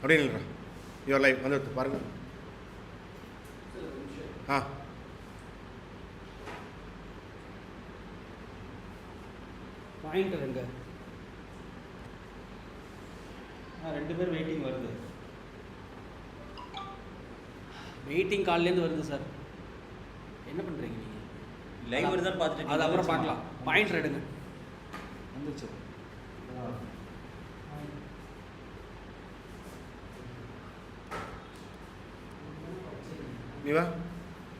அப்படின்னு இல்லைடா your life வந்து பாருங்கள். ஆ பாயிண்டர் எங்க? ரெண்டு பேர் வெயிட்டிங் வருது. வெயிட்டிங் கால்லேருந்து வருது சார். என்ன பண்ணுறீங்க நீங்கள்? லைவ் வருதான்னு பார்த்துட்டு அது அப்புறம் பார்க்கலாம். பாயிண்டர் எடுங்க. வந்துச்சு. நீ வா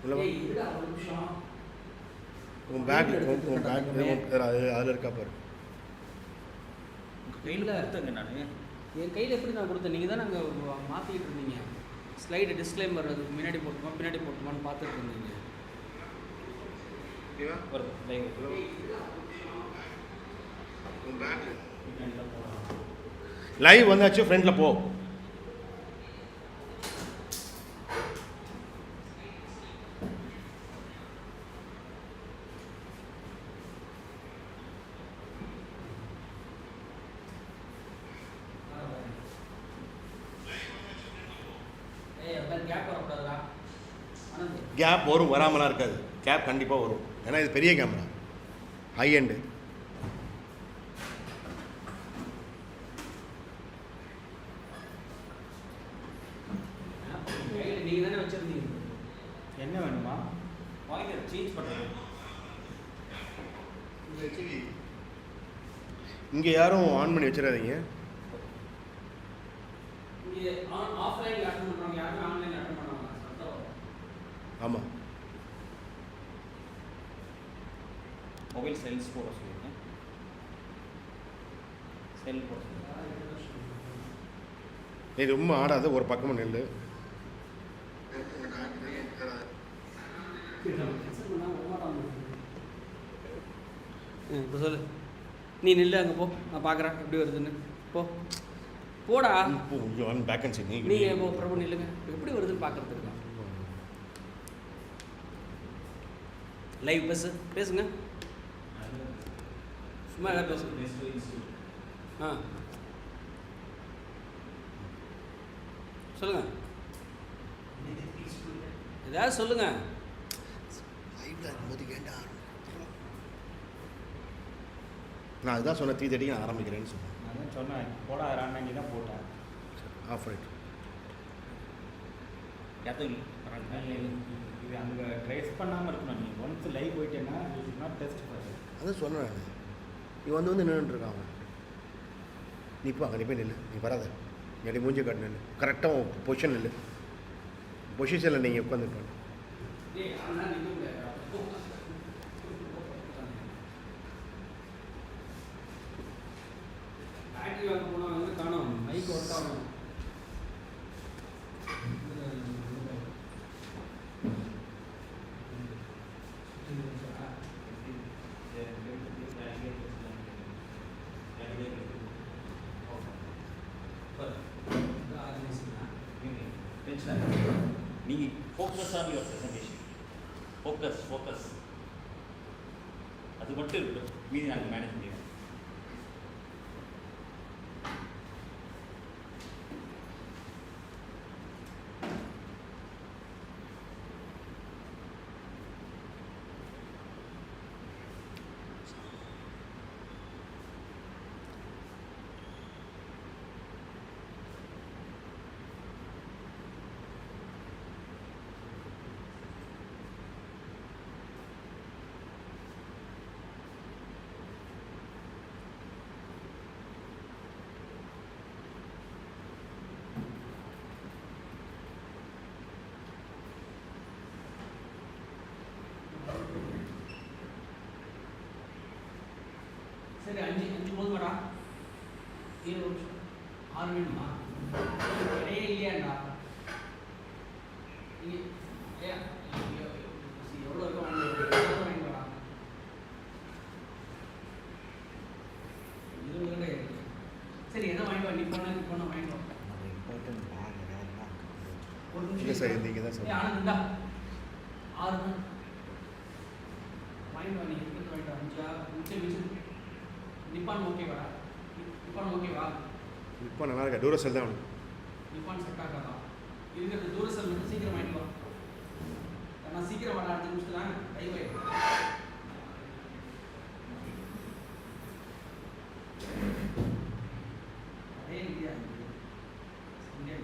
உள்ள வா. உன் பேக் அதில் இருக்கா பாரு. கையில் கொடுத்தேங்க நான். என் கையில் எப்படி நான் கொடுத்தேன்? நீங்கள் தான் நாங்கள் மாற்றிக்கிட்டு இருந்தீங்க. ஸ்லைடு டிஸ்க்ளைமர் அது முன்னாடி போட்டுமா பின்னாடி போட்டுமான்னு பார்த்துட்டு இருந்தீங்க. லைவ் வந்தாச்சு, ஃப்ரெண்டில் போ. கேப் வரும், வராமலாம் இருக்காது. கேப் கண்டிப்பாக வரும். ஏன்னா இது பெரிய கேமரா, ஹை எண்டு. நீங்கள் தானே வச்சுருந்தீங்க. என்ன வேணுமா? பாயிண்டர் சேஞ்ச் பண்ணுறது. இங்கே யாரும் ஆன் பண்ணி வச்சிடாதீங்க. ஆமாம், மொபைல் செல்ஸ் போட சொல்லுங்க. செல் போட சொல்லுங்க. நீ ரொம்ப ஆடாத, ஒரு பக்கமாக நெல். இப்போ சொல்லு. நீ நில்லு, அங்கே போ, நான் பார்க்குறேன் எப்படி வருதுன்னு. போ போடா. வேக்கன்சி நீங்கள் பிரபு நில்லுங்க, எப்படி வருதுன்னு பார்க்குறதுக்கு. லைவ் பேசுங்க. சும்மா எதாவது பேசுங்க. ஆ சொல்லுங்கள், ஏதாவது சொல்லுங்கள். நான் அதுதான் சொன்னேன், 3:30 நான் ஆரம்பிக்கிறேன்னு சொன்னேன். நான் சொன்னேன் போடாதான், நீ தான் போட்டேன். Off right. இது அங்கே ட்ரேஸ் பண்ணாமல் இருக்கணும். நீங்கள் ஒன்ஸ் லைவ் போயிட்டேன்னா யூ ஷுட் நாட் டெஸ்ட் பண்ணு. அதான் சொன்னேன். நீ வந்து நின்றுட்டுருக்கான் அவன். நீ இப்போ அங்கே நீ போய் நில்லு, நீ வராத, என் மூஞ்சி காட்டு நில்லு. கரெக்டாக பொசிஷன் நில்லு. பொசிஷனில் நீங்கள் உட்காந்துருப்பாங்க. காணும் மைக் ஒர்க் ஆகணும். நீங்கள் focus on your presentation. Focus அது மட்டும் இருக்கட்டும். மீதி நாங்கள் மேனேஜ் பண்ணிடுவோம். சரி, 5 போதுமாடா? 7 நிமிஷம் 6 வேணுமா? நிறைய இல்லையாண்டா? எவ்வளோ இருக்கும் வாங்கிக்கோடா. 20 இருக்கு. சரி, என்ன வாங்கிக்கோ. நீ போன வாங்கிக்கோ. ஒரு நிமிஷம் சார், நீங்கள் தான் சார். ஆனந்தா 6 தான் வாங்கிக்கோ. நீ வாங்கிக்கோ. 5 நிமிஷம் நிப்பான் ஓகேவா? நிப்பான் ஓகேவா? நிப்பான் நல்லா இருக்கா? டூரா செல் தான் அவனுக்கு. நிப்பான் செட் ஆகாதான் இருக்கிறது தூரசல் மட்டும் சீக்கிரம் வாங்கிக்கலாம். நான் சீக்கிரம் வர 5 நிமிஷத்துல தாங்க டைம் ஆயிடும். அதே இல்லையா இங்கே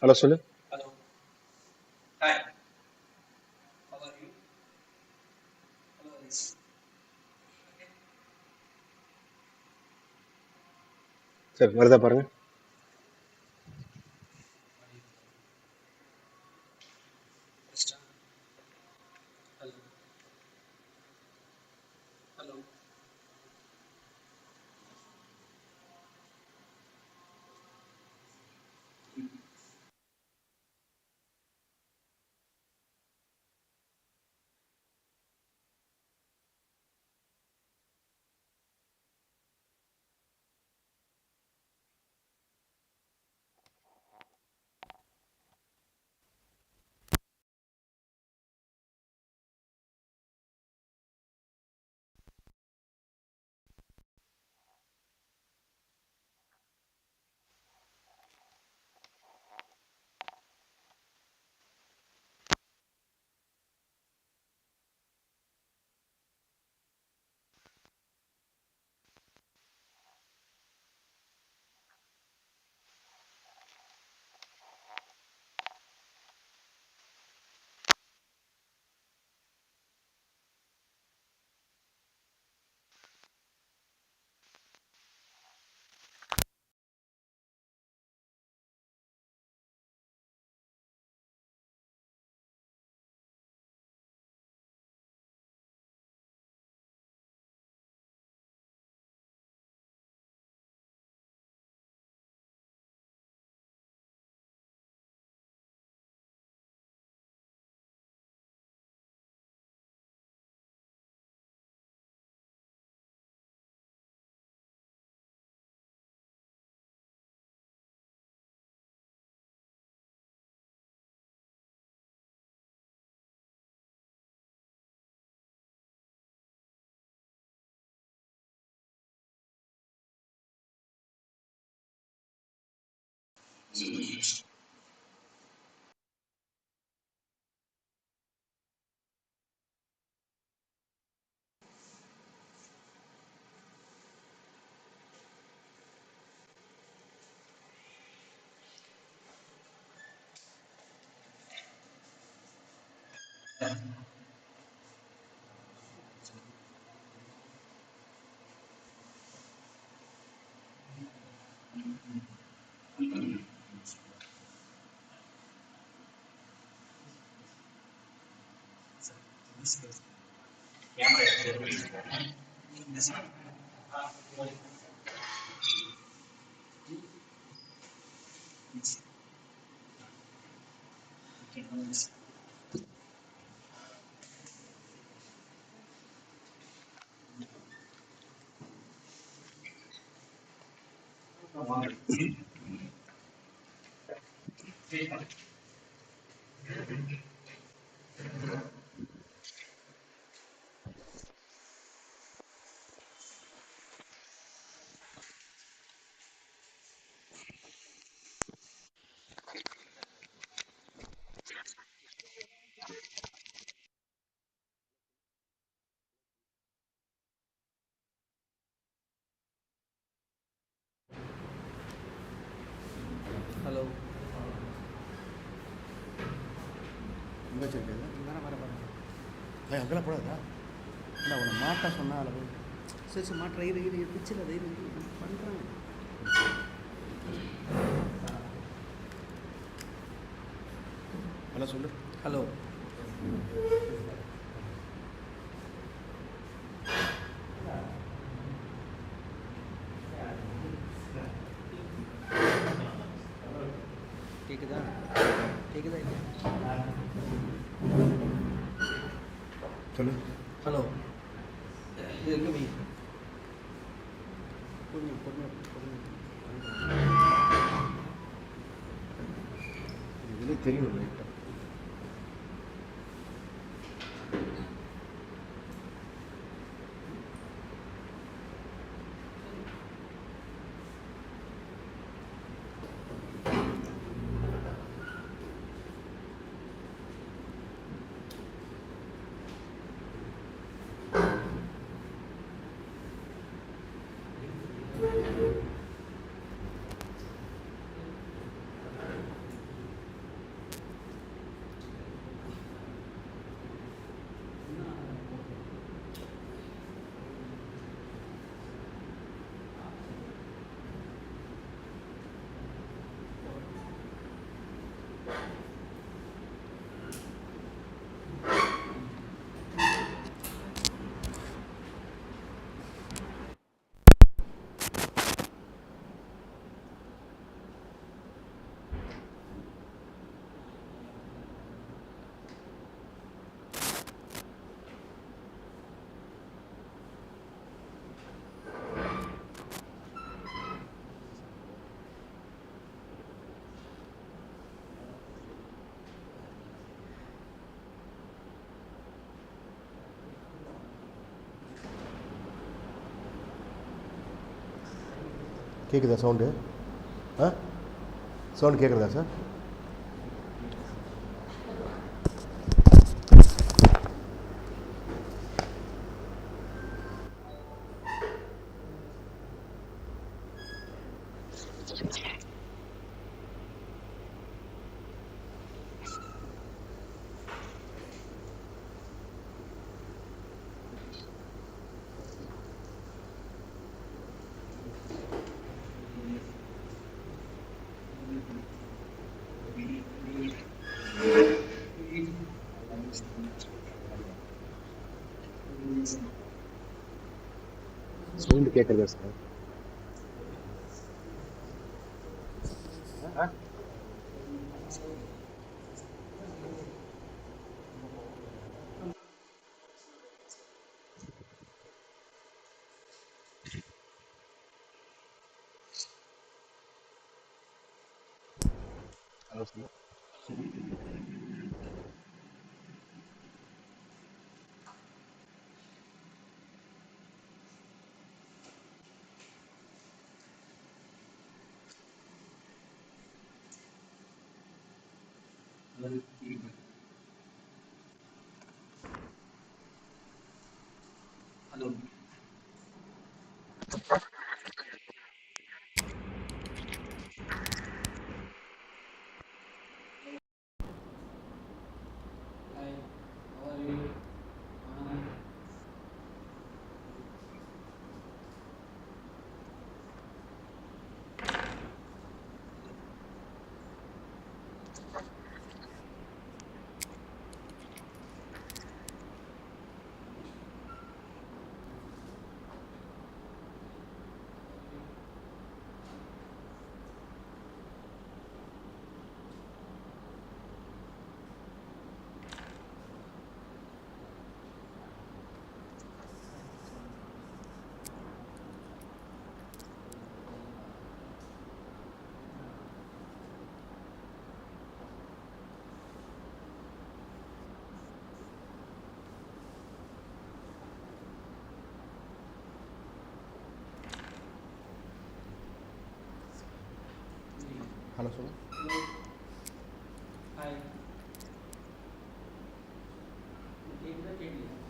ஹலோ சொல்லு. Hello. Hi. How are you? Hello, Alice. Okay. சரி வருதா பாருங்க. Nesto. Hello. Hello. Hello. எங்கே வச்சிருக்கேன்? வர அங்கெல்லாம் போடாதா? இல்லை உன்னை மாட்ட சொன்னால் அதில் சரி சரி மாட்டுற இது பிச்சில் அது பண்ணுறாங்க. ஹலோ சொல்லு. ஹலோ. கேக்குதா இல்லையா? சொல்லு. ஹலோ. இது எங்கே வை பொறுமை இதுலேயே தெரியும் லைட்டாக. கேட்குதா சவுண்டு? ஆ, சவுண்டு கேட்குறதா சார்? சவுண்டு கேட்குறதா sir? Hello sir. Hello sir. Hi.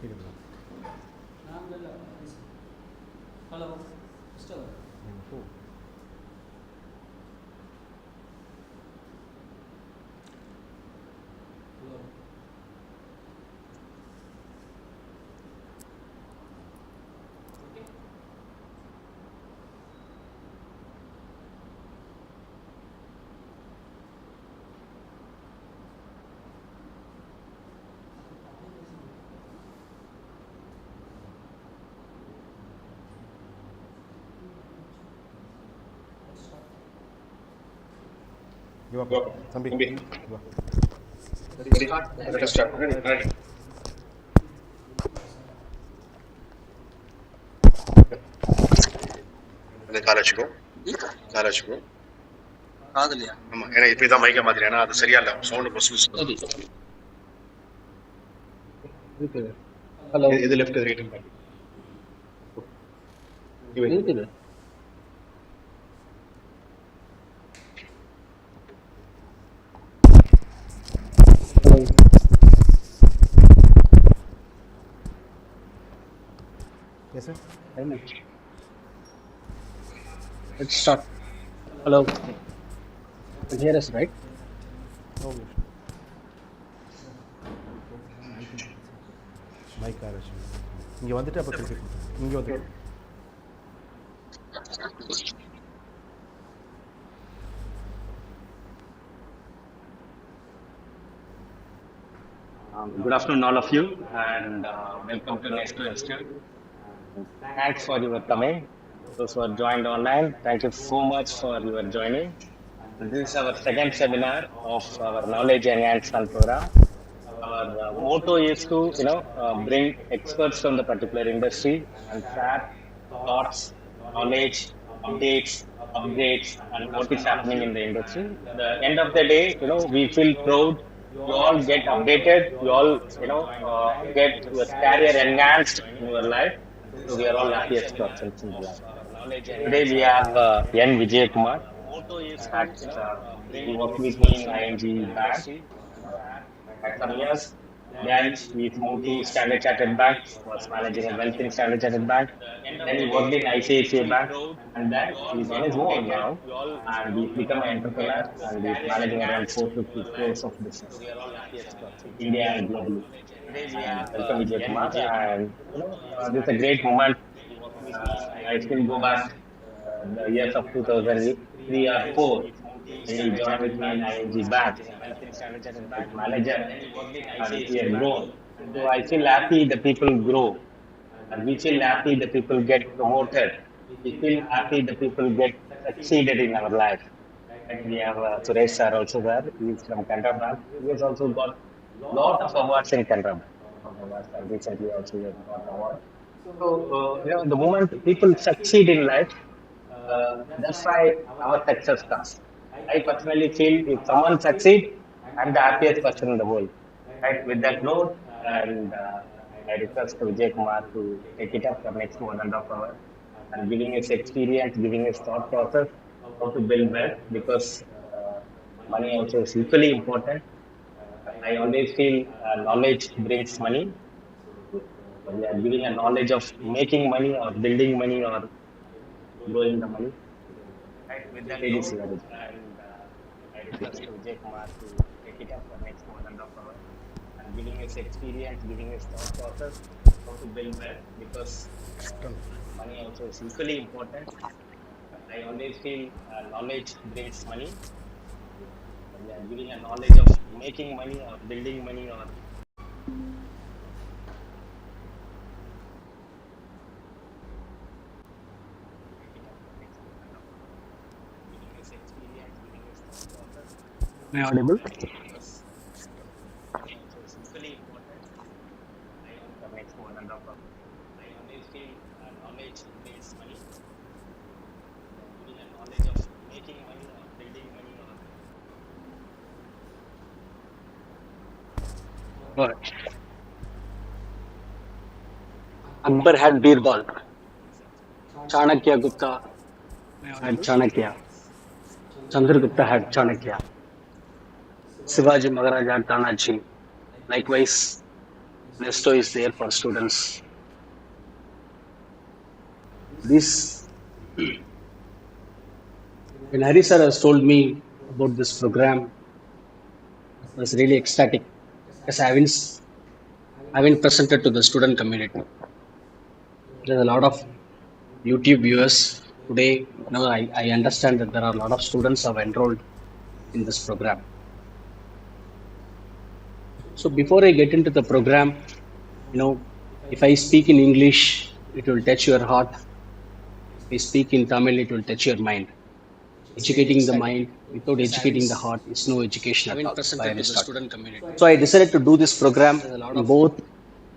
கேட்குதா? Hello mister. ஹலோ. தம்பி வா. காலேஜுக்கும் காதலியா? ஆமா, ஏன்னா இப்போ இதான் மைக்க மாதிரி, ஏன்னா அது சரியா இல்லை சவுண்டு பொசு. ஹலோ. இது லெஃப்ட் ரைட் இருக்குது. Yes, sir. Let's start. Hello. You hear us, right? Mike ஆரம்பிச்சு இங்கே வந்துட்டு அப்போ திருப்பி இங்கே வந்து Good afternoon, all of you, and welcome to Nesto Institute. Thanks for your coming. Those who are joined online, thank you so much for your joining. This is our second seminar of our Knowledge Enhancement program. Our motto is to, bring experts from the particular industry and share thoughts, knowledge, upgrades, and what is happening in the industry. At the end of the day, we feel proud. You all get updated. You all, get your career enhanced in your life. So we are all happiest persons in the life. Today we have N. Vijayakumar. He worked with me in ING Bank at some years. Then he moved to Standard Chartered Bank, was managing a wealth in Standard Chartered Bank. Then he worked in ICICI Bank, and then he's on his own now. And he's become an entrepreneur, and he's managing around 450 crores of business in India and globally. And welcome Vijay Kumar. And this is a great moment. I still go back the years of 2003 or 4 when he joined with me in ING Bank as manager, and we have grown. So I feel happy the people grow, and we feel happy the people get promoted. We feel happy the people get succeeded in our life. And we have Suresh sir also there. He is from Canara Bank. He has also got lot of awards in Canara Bank. And recently also he has got award. So the moment people succeed in life, that's why our success comes. I personally feel if someone succeeds, I'm the happiest person in the world. Right? With that note, and I request Vijay Kumar to take it up for next 1.5 hours and giving his experience, giving his thought process, how to build wealth, because money also is equally important. I always feel knowledge brings money. We are giving a knowledge of making money or building money or growing the money. Right? With that, it is and I request Vijay Kumar to take it up for next 1.5 hours and giving his experience, giving his thought process, how to build wealth, because money also is equally important. I always feel knowledge brings money. We are giving a knowledge of making money or building money or Am I audible? Right. Akbar had Birbal. Chanakya Gupta had Chanakya. Chandragupta had Chanakya. Shivaji Maharaj had Tanaji. Likewise, Nesto is there for students. This, when Hari sir has told me about this program, I was really ecstatic because I haven't presented to the student community. There's a lot of YouTube viewers today. I understand that there are a lot of students who have enrolled in this program. So before I get into the program, if I speak in English, it will touch your heart. If I speak in Tamil, it will touch your mind. Educating the mind without educating the heart is no education at all. So I decided to do this program both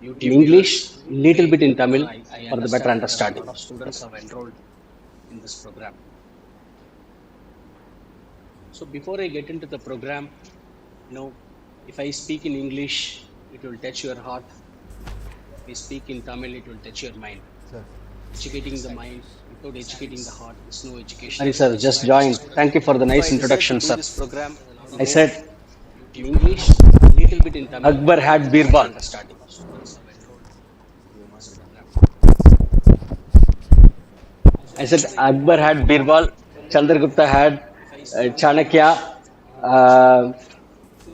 in English, little bit in Tamil for the better understanding. A lot of students have enrolled in this program. So before I get into the program, if I speak in English, it will touch your heart. If I speak in Tamil, it will touch your mind. Sir. Educating the mind without educating the heart is no education. Hari sir, just joined. Thank you for the nice introduction, sir. I said in English, little bit in Tamil. Akbar had Birbal. I said Akbar had Birbal, Chandragupta had Chanakya,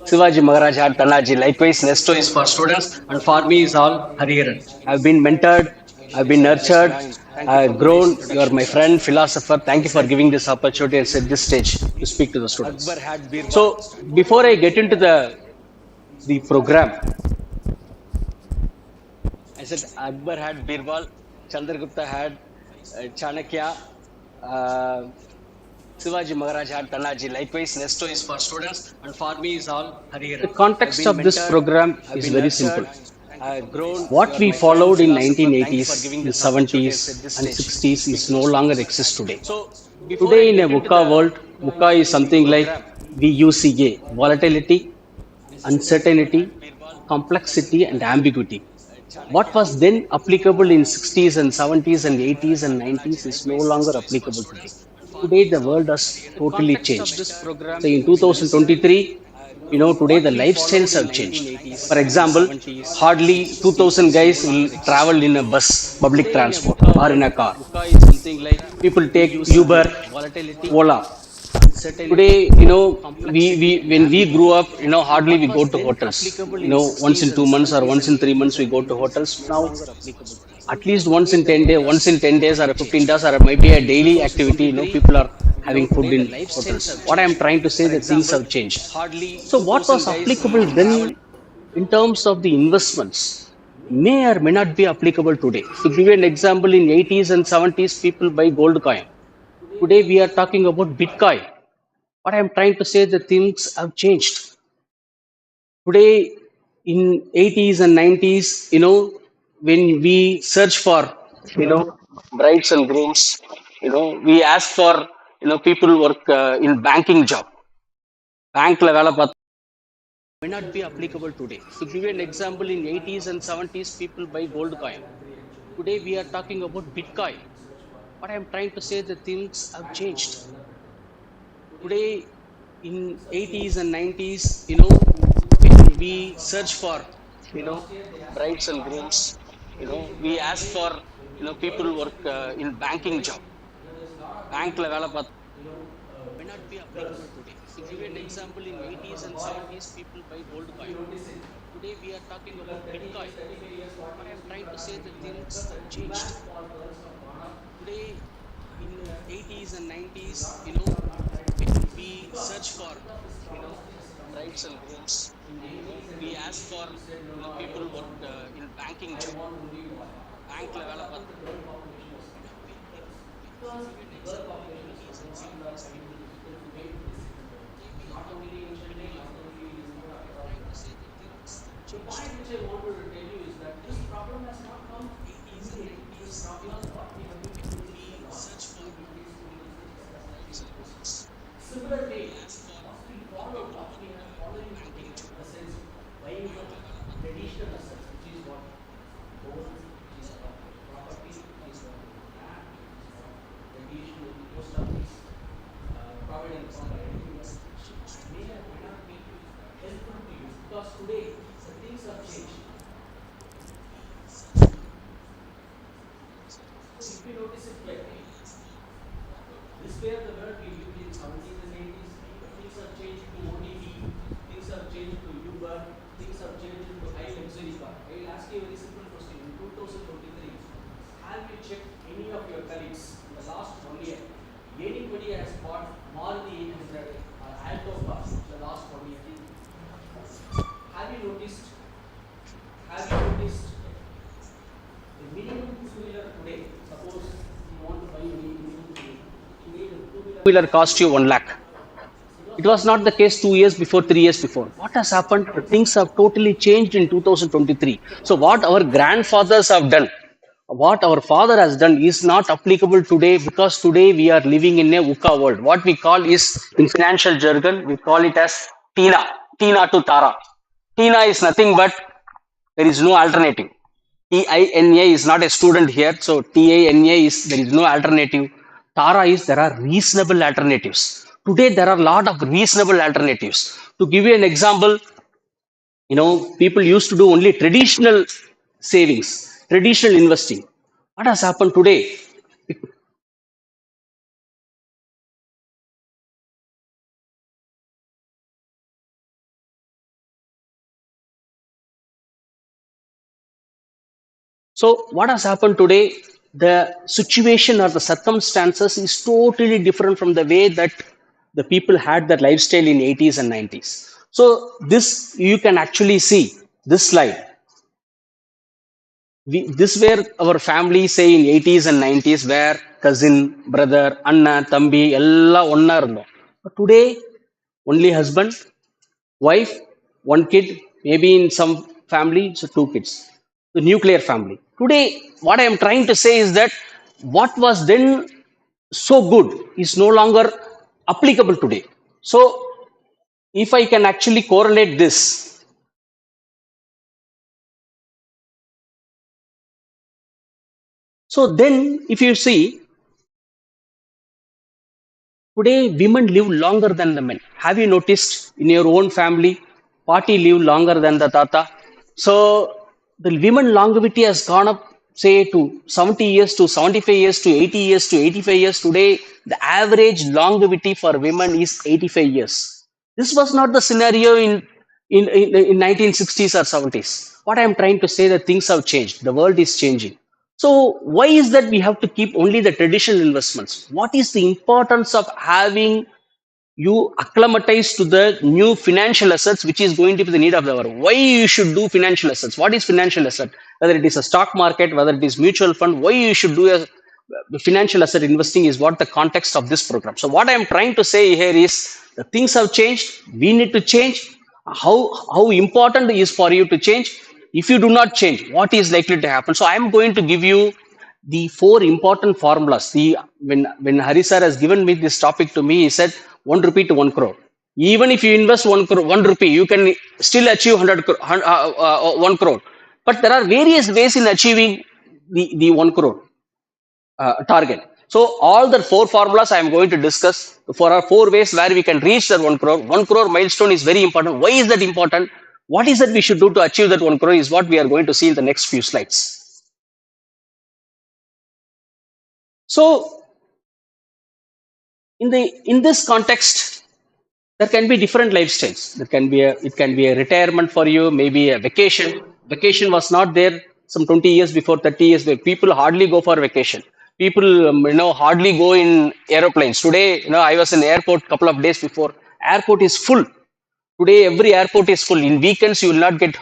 Shivaji Maharaj had Tanaji. Likewise, Nesto is for students, and for me is all Hariharan. I've been mentored, I've been nurtured, I've grown. You are my friend, philosopher. Thank you for giving this opportunity and set this stage to speak to the students. So, before I get into the program, I said Akbar had Birbal, Chandragupta had Chanakya, Shivaji Maharaj had Tanaji. Likewise, Nesto is for students, and for me is all Hariharan. The context of this program is very simple. What we followed in 1980s, the 70s, and 60s is no longer exists today. Today in a VUCA world, VUCA is something like VUCA: volatility, uncertainty, complexity, and ambiguity. What was then applicable in 60s and 70s and 80s and 90s is no longer applicable today. Today the world has totally changed. So in 2023, today the lifestyles have changed. For example, hardly 2000 guys will travel in a bus, public transport, or in a car. People take Uber, Ola. Today, we when we grew up, hardly we go to hotels. Once in 2 months or once in 3 months we go to hotels. Now at least once in 10 days or 15 days or maybe a daily activity, people are having food in hotels. What I am trying to say, that things have changed. So what was applicable then in terms of the investments may or may not be applicable today. To give you an example, in 80s and 70s people buy gold coin. Today we are talking about Bitcoin. What I am trying to say, that things have changed. Today, in 80s and 90s, when we search for, brides and grooms, we ask for, people work in banking job. Bank level may not be applicable today. To give you an example, in 80s and 70s, people buy gold coin. Today we are talking about Bitcoin. What I am trying to say, that things have changed. Today, in 80s and 90s, when we search for, brides and grooms, we ask for, people work in banking job. Bank level may not be applicable today. To give you an example, in 80s and 70s, people buy gold coin. Today we are talking about Bitcoin. What I am trying to say, that things have changed. Today, in 80s and 90s, when we search for, brides and grooms, we ask for, people work in banking job. Bank level two-wheeler cost you 1 lakh. It was not the case 2 years before, 3 years before. What has happened? Things have totally changed in 2023. So what our grandfathers have done, what our father has done is not applicable today, because today we are living in a VUCA world. What we call is, in financial jargon, we call it as TINA, TINA to TARA. TINA is nothing but there is no alternative. TINA is not a student here, so TINA is there is no alternative. TARA is there are reasonable alternatives. Today there are a lot of reasonable alternatives. To give you an example, people used to do only traditional savings, traditional investing. What has happened today? So what has happened today? The situation or the circumstances is totally different from the way that the people had their lifestyle in 80s and 90s. So this you can actually see this slide. This where our family say in 80s and 90s, where cousin, brother, Anna, Tambi, ella onna irundhom. But today only husband, wife, one kid, maybe in some family, so two kids. The nuclear family. Today, what I am trying to say is that what was then so good is no longer applicable today. So, if I can actually correlate this, So then, if you see, today women live longer than the men. Have you noticed in your own family, party live longer than the tata? So the women longevity has gone up, say, to 70 years, to 75 years, to 80 years, to 85 years. Today, the average longevity for women is 85 years. This was not the scenario in 1960s or 70s. What I am trying to say that things have changed. The world is changing. So why is that we have to keep only the traditional investments? What is the importance of having you acclimatize to the new financial assets, which is going to be the need of the hour? Why you should do financial assets? What is financial asset? Whether it is a stock market, whether it is mutual fund, why you should do a financial asset investing is what the context of this program. So what I am trying to say here is the things have changed. We need to change. How important it is for you to change? If you do not change, what is likely to happen? So I am going to give you the four important formulas. The when Hari sir has given me this topic to me, he said 1 rupee to 1 crore. Even if you invest 1 crore, 1 rupee, you can still achieve 1 crore. But there are various ways in achieving the 1 crore target. So all the four formulas I am going to discuss. For our four ways where we can reach that 1 crore. 1 crore milestone is very important. Why is that important? What is that we should do to achieve that 1 crore is what we are going to see in the next few slides. So in this context, there can be different lifestyles. There can be it can be a retirement for you, maybe a vacation. Vacation was not there some 20 years before, 30 years before. People hardly go for vacation. People hardly go in aeroplanes. Today, I was in the airport a couple of days before. Airport is full. Today, every airport is full. In weekends, you will not get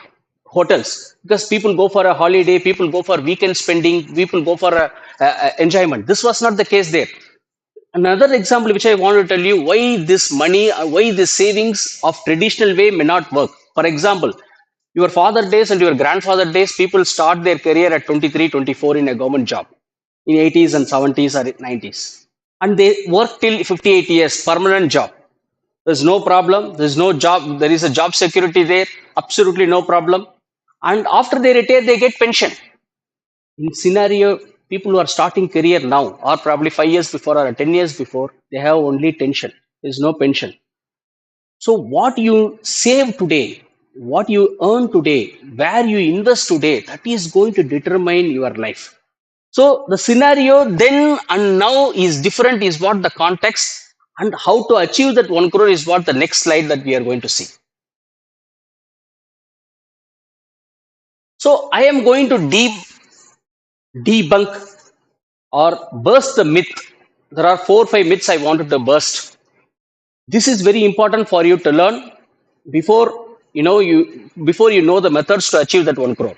hotels because people go for a holiday, people go for weekend spending, people go for a enjoyment. This was not the case there. Another example which I want to tell you why this money, why the savings of traditional way may not work. For example, your father days and your grandfather days, people start their career at 23, 24 in a government job in 80s and 70s or 90s. And they work till 58 years, permanent job. There's no problem. There's no job. There is a job security there. Absolutely no problem. And after they retire, they get pension. In scenario, people who are starting career now or probably 5 years before or 10 years before, they have only tension. There's no pension. So what you save today, what you earn today, where you invest today, that is going to determine your life. So the scenario then and now is different is what the context, and how to achieve that 1 crore is what the next slide that we are going to see. So I am going to debunk or burst the myth. There are 4 or 5 myths I wanted to burst. This is very important for you to learn before you know the methods to achieve that 1 crore.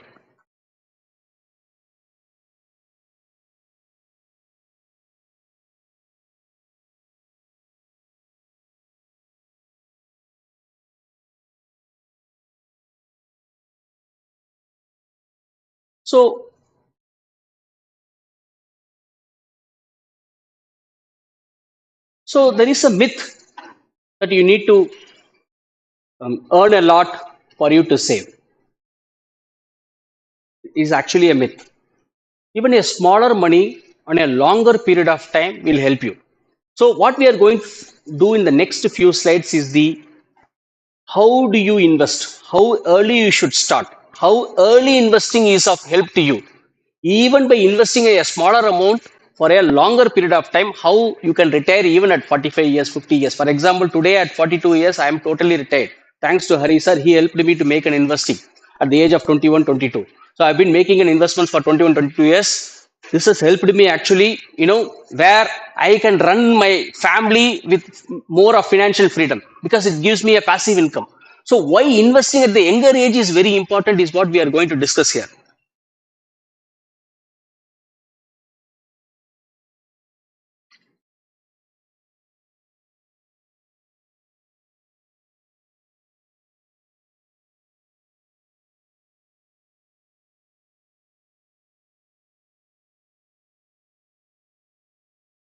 So there is a myth that you need to earn a lot for you to save. It is actually a myth. Even a smaller money on a longer period of time will help you. So what we are going to do in the next few slides is how do you invest? How early you should start? How early investing is of help to you? Even by investing a smaller amount for a longer period of time, how you can retire even at 45 years, 50 years. For example, today at 42 years, I am totally retired. Thanks to Hari sir, he helped me to make an investing at the age of 21, 22. So I've been making an investment for 21, 22 years. This has helped me actually, where I can run my family with more of financial freedom because it gives me a passive income. So why investing at the younger age is very important is what we are going to discuss here.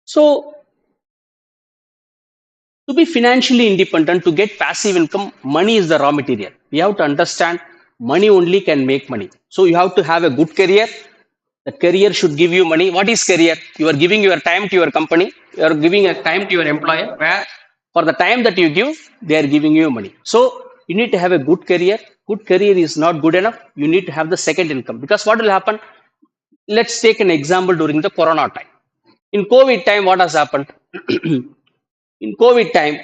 So to be financially independent, to get passive income, money is the raw material. We have to understand money only can make money. So you have to have a good career. The career should give you money. What is career? You are giving your time to your company. You are giving a time to your employer where for the time that you give, they are giving you money. So you need to have a good career. Good career is not good enough. You need to have the second income, because what will happen? Let's take an example during the Corona time. In COVID time, what has happened? In COVID time,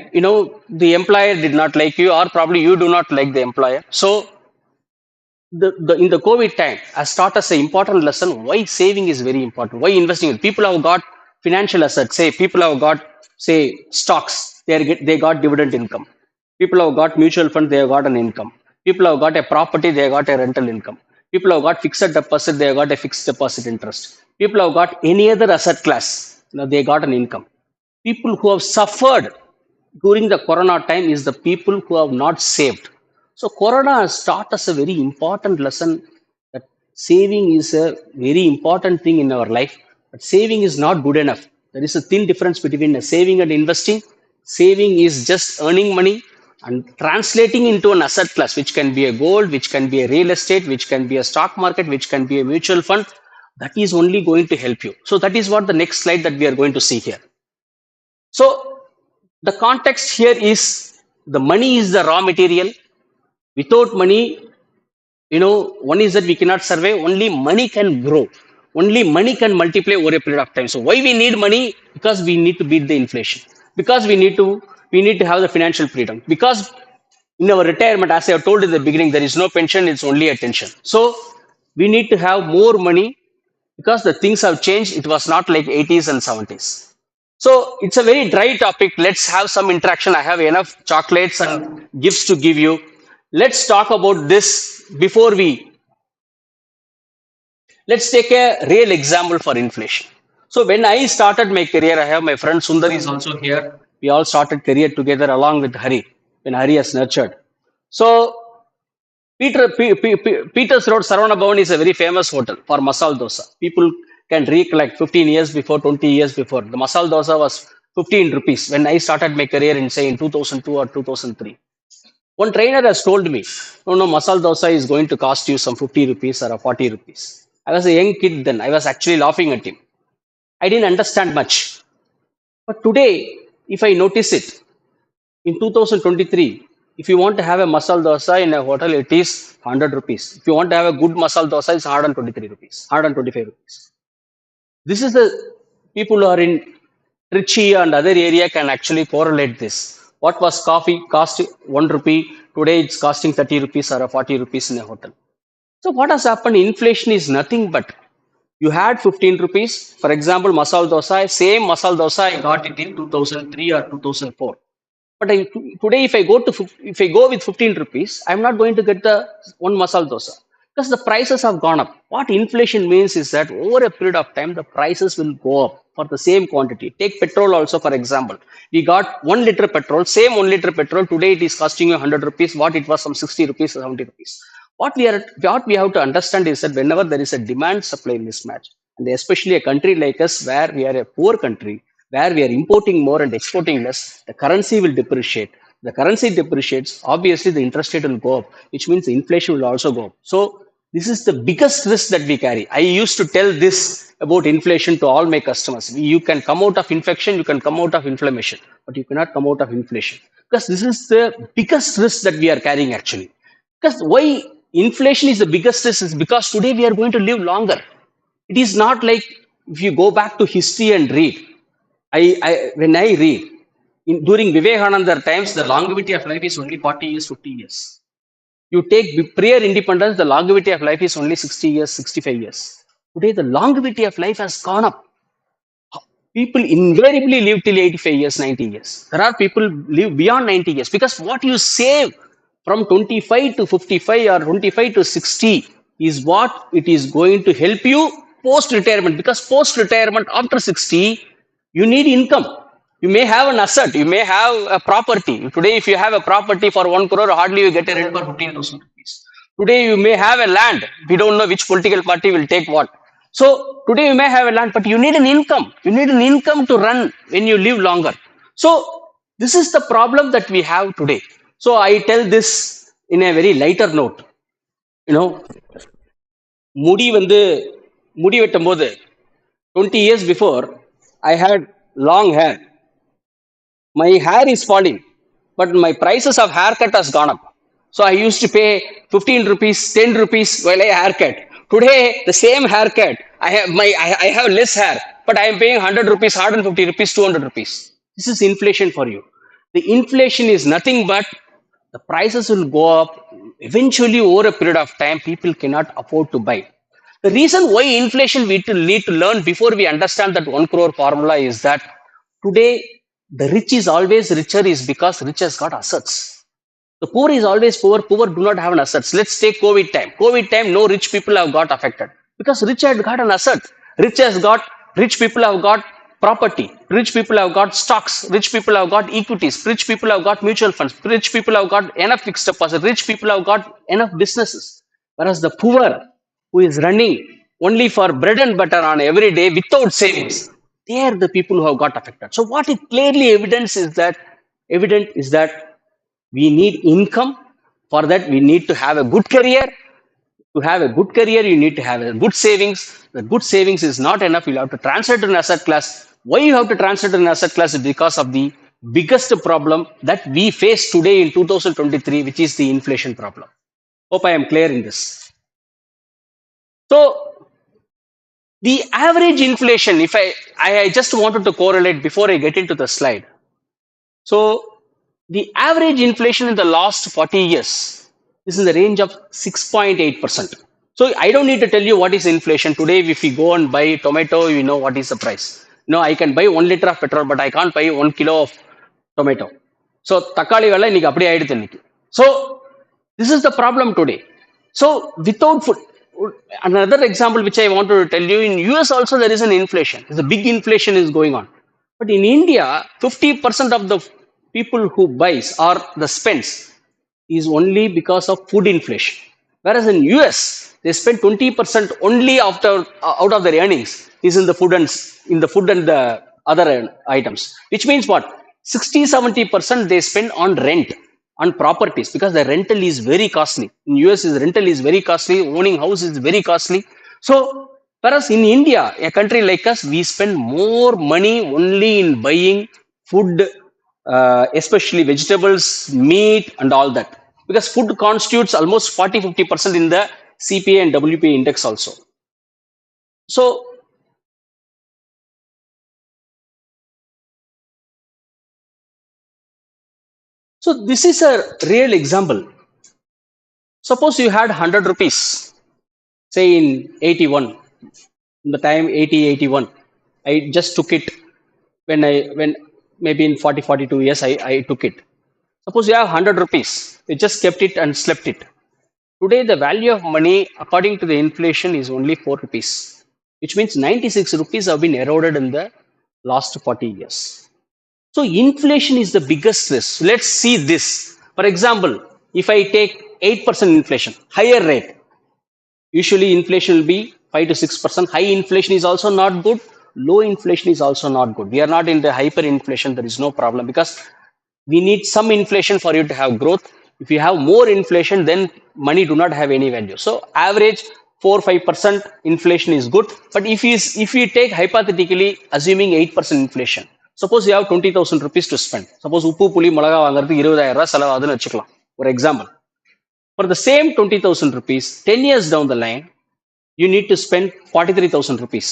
the employer did not like you, or probably you do not like the employer. So in the COVID time has taught us an important lesson why saving is very important, why investing. People have got financial assets, say people have got, say, stocks, they got dividend income. People have got mutual fund, they have got an income. People have got a property, they have got a rental income. People have got fixed deposit, they have got a fixed deposit interest. People have got any other asset class, they got an income. People who have suffered during the Corona time is the people who have not saved. So Corona has taught us a very important lesson that saving is a very important thing in our life. But saving is not good enough. There is a thin difference between saving and investing. Saving is just earning money and translating into an asset class, which can be a gold, which can be a real estate, which can be a stock market, which can be a mutual fund. That is only going to help you. So that is what the next slide that we are going to see here. So the context here is the money is the raw material. Without money, one is that we cannot survive. Only money can grow. Only money can multiply over a period of time. So why we need money? Because we need to beat the inflation. Because we need to have the financial freedom. Because in our retirement, as I have told in the beginning, there is no pension, it's only a tension. So we need to have more money because the things have changed. It was not like 80s and 70s. So it's a very dry topic. Let's have some interaction. I have enough chocolates and gifts to give you. Let's talk about this before let's take a real example for inflation. So when I started my career, I have my friend Sundar is also here. We all started career together along with Hari, when Hari has nurtured. So Peters Road, Saravana Bhavan is a very famous hotel for masala dosa. People can recollect 15 years before, 20 years before. The masala dosa was 15 rupees when I started my career in, say, in 2002 or 2003. One trainer has told me, no, masala dosa is going to cost you some 50 rupees or 40 rupees. I was a young kid then. I was actually laughing at him. I didn't understand much. But today, if I notice it, in 2023, if you want to have a masala dosa in a hotel, it is 100 rupees. If you want to have a good masala dosa, it's 123 rupees, 125 rupees. This is the people who are in Trichy and other area can actually correlate this. What was coffee cost 1 rupee, today it's costing 30 rupees or 40 rupees in a hotel. So what has happened? Inflation is nothing but you had 15 rupees. For example, masala dosa, same masala dosa, I got it in 2003 or 2004. But today, if I go with 15 rupees, I'm not going to get the one masala dosa because the prices have gone up. What inflation means is that over a period of time, the prices will go up for the same quantity. Take petrol also, for example. We got 1 liter petrol, same 1 liter petrol. Today, it is costing you 100 rupees. What it was some 60 rupees or 70 rupees. What we have to understand is that whenever there is a demand supply mismatch, and especially a country like us where we are a poor country, where we are importing more and exporting less, the currency will depreciate. The currency depreciates, obviously the interest rate will go up, which means the inflation will also go up. So this is the biggest risk that we carry. I used to tell this about inflation to all my customers. You can come out of infection, you can come out of inflammation, but you cannot come out of inflation. Because this is the biggest risk that we are carrying actually. Because why inflation is the biggest risk is because today we are going to live longer. It is not like if you go back to history and read. When I read, during Vivekananda times, the longevity of life is only 40 years, 50 years. You take prior independence, the longevity of life is only 60 years, 65 years. Today, the longevity of life has gone up. People invariably live till 85 years, 90 years. There are people live beyond 90 years because what you save from 25 to 55 or 25 to 60 is what it is going to help you post-retirement, because post-retirement after 60, you need income. You may have an asset, you may have a property. Today, if you have a property for 1 crore, hardly you get a rent for 15,000 rupees. Today, you may have a land. We don't know which political party will take what. So, today you may have a land, but you need an income. You need an income to run when you live longer. So, this is the problem that we have today. So, I tell this in a very lighter note. முடி வந்து முடி வெட்டும் போது 20 years before I had long hair. My hair is falling, but my prices of haircut has gone up. So I used to pay 15 rupees, 10 rupees while I haircut. Today, the same haircut, I have less hair, but I am paying 100 rupees, 150 rupees, 200 rupees. This is inflation for you. The inflation is nothing but the prices will go up. Eventually, over a period of time, people cannot afford to buy. The reason why inflation we need to learn before we understand that 1 crore formula is that today the rich is always richer is because rich has got assets. The poor is always poor. Poor do not have an assets. Let's take COVID time. COVID time, no rich people have got affected because rich had got an asset. Rich people have got property. Rich people have got stocks. Rich people have got equities. Rich people have got mutual funds. Rich people have got enough fixed deposit. Rich people have got enough businesses. Whereas the poor who is running only for bread and butter on every day without savings, they are the people who have got affected. So what it clearly evident is that we need income. For that, we need to have a good career. To have a good career, you need to have a good savings. The good savings is not enough. You'll have to transfer to an asset class. Why you have to transfer to an asset class is because of the biggest problem that we face today in 2023, which is the inflation problem. Hope I am clear in this. So the average inflation, if I just wanted to correlate before I get into the slide. So the average inflation in the last 40 years is in the range of 6.8%. So I don't need to tell you what is inflation. Today, if you go and buy tomato, you know what is the price. No, I can buy 1 liter of petrol, but I can't buy 1 kilo of tomato. So தக்காளி விலை இன்னைக்கு அப்படியே ஆயிடுது இன்னைக்கு. So this is the problem today. So without food, another example which I wanted to tell you, in US also there is an inflation. There's a big inflation is going on. But in India, 50% of the people who buys or the spends is only because of food inflation. Whereas in US, they spend 20% only out of their earnings is in the food and the other items. Which means what? 60-70% they spend on rent, on properties, because the rental is very costly. In US, rental is very costly. Owning house is very costly. So whereas in India, a country like us, we spend more money only in buying food, especially vegetables, meat, and all that. Because food constitutes almost 40-50% in the CPI and WPI index also. So this is a real example. Suppose you had 100 rupees, say in 81, in the time 80-81. I just took it when maybe in 40-42 years I took it. Suppose you have 100 rupees, you just kept it and slept it. Today the value of money according to the inflation is only 4 rupees, which means 96 rupees have been eroded in the last 40 years. So inflation is the biggest risk. Let's see this. For example, if I take 8% inflation, higher rate, usually inflation will be 5-6%. High inflation is also not good. Low inflation is also not good. We are not in the hyperinflation. There is no problem because we need some inflation for you to have growth. If you have more inflation, then money do not have any value. So average 4-5% inflation is good. But if you take hypothetically assuming 8% inflation, suppose you have 20,000 rupees to spend. Suppose uppu puli molaga vaangiradhukku 20,000 ரூபாய் செலவாகுதுன்னு வெச்சுக்கலாம். For example, for the same 20,000 rupees, 10 years down the line, you need to spend 43,000 rupees.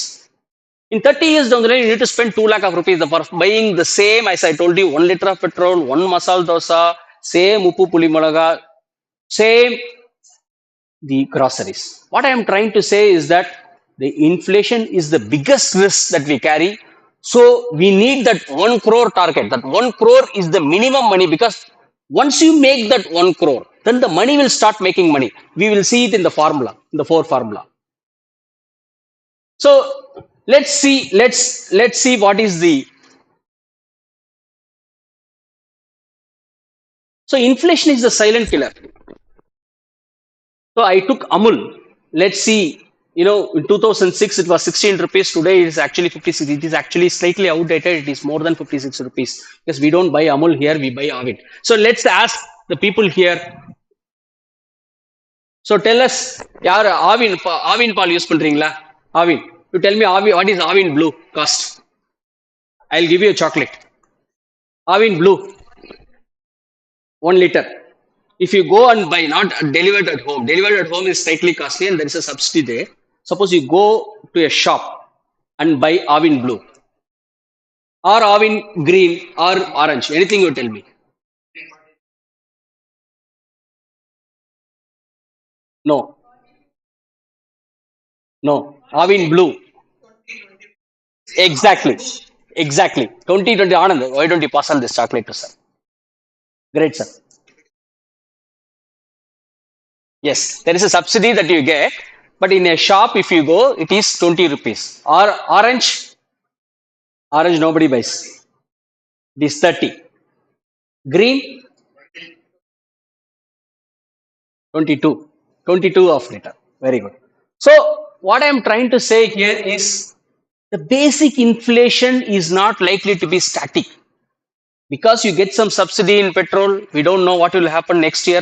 In 30 years down the line, you need to spend 2 lakh of rupees for buying the same, as I told you, 1 liter of petrol, 1 masala dosa, same uppu puli molaga, same the groceries. What I am trying to say is that the inflation is the biggest risk that we carry. So we need that 1 crore target. That 1 crore is the minimum money, because once you make that 1 crore, then the money will start making money. We will see it in the formula, in the 4 formula. So let's see what is the. So inflation is the silent killer. So I took Amul. Let's see. In 2006 it was 16 rupees. Today it is actually 56. It is actually slightly outdated. It is more than 56 rupees because we don't buy Amul here. We buy Avid. So let's ask the people here. So tell us, yaar Avin paal use பண்றீங்களா? Avin, you tell me Avin, what is Avin Blue cost? I'll give you a chocolate. Avin Blue, 1 liter. If you go and buy, not delivered at home is slightly costly and there is a subsidy there. Suppose you go to a shop and buy Avin Blue or Avin Green or orange, anything you tell me. No, no, Avin Blue. Exactly, exactly. 2020 Anand, why don't you pass on this chocolate to sir? Great, sir. Yes, there is a subsidy that you get, but in a shop, if you go, it is 20 rupees. Or orange nobody buys. It is 30. Green, 22. 22 of liter. Very good. So, what I am trying to say here is the basic inflation is not likely to be static. Because you get some subsidy in petrol, we don't know what will happen next year.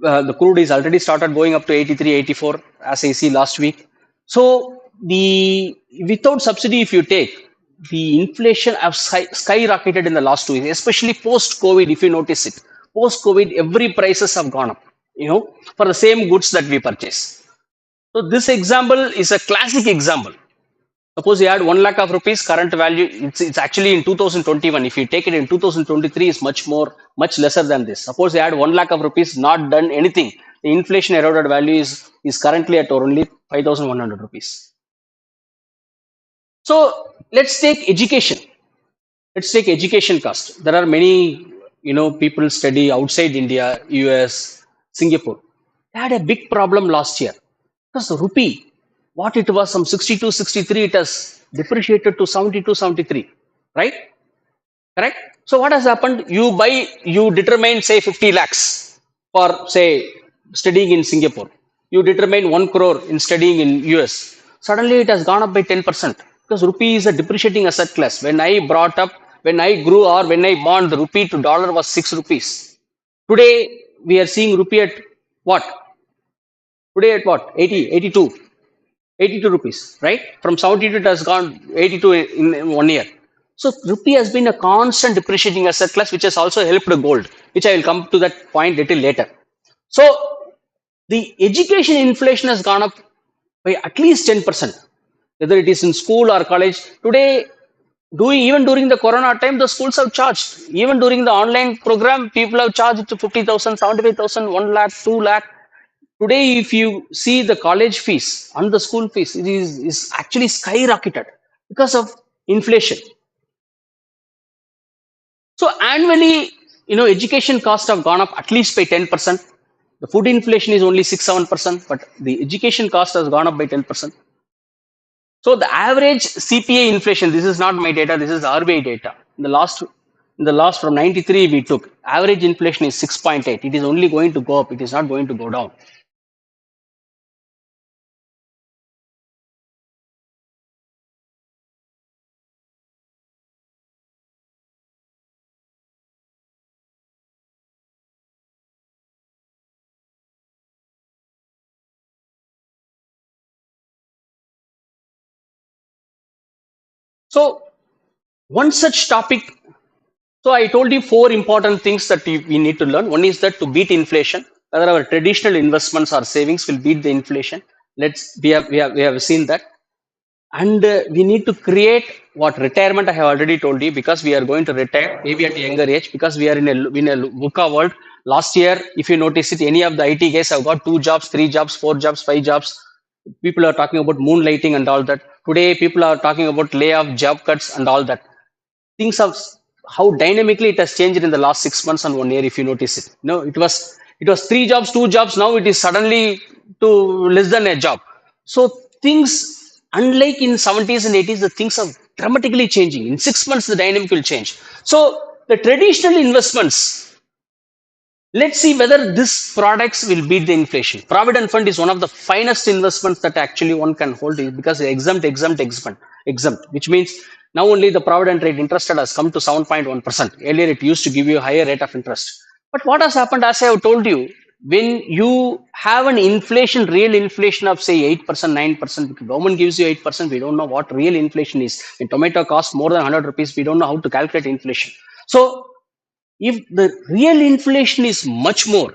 The crude is already started going up to 83, 84, as I see last week. So the without subsidy, if you take, the inflation have skyrocketed in the last 2 years, especially post COVID. If you notice it, post COVID, every prices have gone up. For the same goods that we purchase. So this example is a classic example. Suppose you had 1 lakh of rupees current value, it's actually in 2021. If you take it in 2023, it's much lesser than this. Suppose you had 1 lakh of rupees, not done anything. The inflation eroded value is currently at only 5,100 rupees. So let's take education. Let's take education cost. There are many, people study outside India, US, Singapore. They had a big problem last year because the rupee, what it was from 62, 63, it has depreciated to 72, 73, right? Correct? So what has happened? You determine say 50 lakhs for say studying in Singapore. You determine 1 crore in studying in US. Suddenly it has gone up by 10% because rupee is a depreciating asset class. When I grew or when I bond, the rupee to dollar was 6 rupees. Today we are seeing rupee at what? Today at what? 80, 82. 82 rupees, right? From 72 it has gone 82 in 1 year. So rupee has been a constant depreciating asset class, which has also helped gold, which I will come to that point little later. So the education inflation has gone up by at least 10%, whether it is in school or college. Today, even during the corona time, the schools have charged. Even during the online program, people have charged to 50,000, 75,000, 1 lakh, 2 lakh. Today, if you see the college fees and the school fees, it is actually skyrocketed because of inflation. So annually, education costs have gone up at least by 10%. The food inflation is only 6-7%, but the education cost has gone up by 10%. So the average CPI inflation, this is not my data, this is RBI data. In the last from 93 we took, average inflation is 6.8. It is only going to go up, it is not going to go down. So one such topic, so I told you 4 important things that we need to learn. One is that to beat inflation, whether our traditional investments or savings will beat the inflation. We have seen that. And we need to create what retirement I have already told you, because we are going to retire maybe at a younger age, because we are in a VUCA world. Last year, if you notice it, any of the IT guys have got 2 jobs, 3 jobs, 4 jobs, 5 jobs. People are talking about moonlighting and all that. Today, people are talking about layoff, job cuts and all that. Things have, how dynamically it has changed in the last 6 months and 1 year, if you notice it. It was 3 jobs, 2 jobs. Now it is suddenly to less than a job. So things, unlike in 70s and 80s, the things are dramatically changing. In 6 months, the dynamic will change. So the traditional investments, let's see whether these products will beat the inflation. Provident fund is one of the finest investments that actually one can hold, because exempt, which means now only the provident rate interest rate has come to 7.1%. Earlier, it used to give you a higher rate of interest. But what has happened, as I have told you, when you have an inflation, real inflation of say 8%, 9%, because government gives you 8%, we don't know what real inflation is. When tomato costs more than 100 rupees, we don't know how to calculate inflation. So if the real inflation is much more,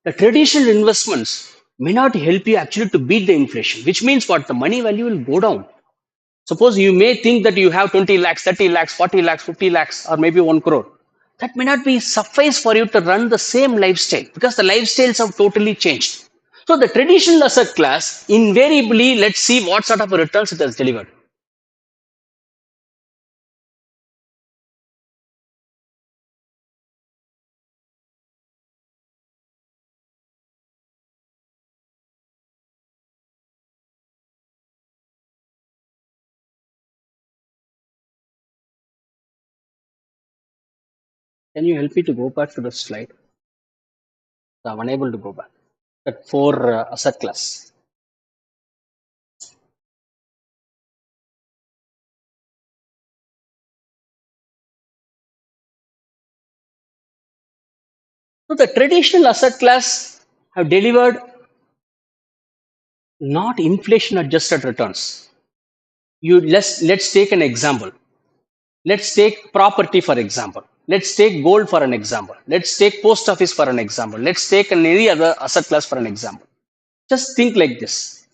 the traditional investments may not help you actually to beat the inflation, which means what? The money value will go down. Suppose you may think that you have 20 lakhs, 30 lakhs, 40 lakhs, 50 lakhs, or maybe 1 crore. That may not be suffice for you to run the same lifestyle because the lifestyles have totally changed. So the traditional asset class, invariably, let's see what sort of returns it has delivered. Can you help me to go back to the slide? I'm unable to go back. That four asset class. So the traditional asset class have delivered not inflation adjusted returns. Let's take an example. Let's take property for example. Let's take gold for an example. Let's take post office for an example. Let's take any other asset class for an example. Just think like this.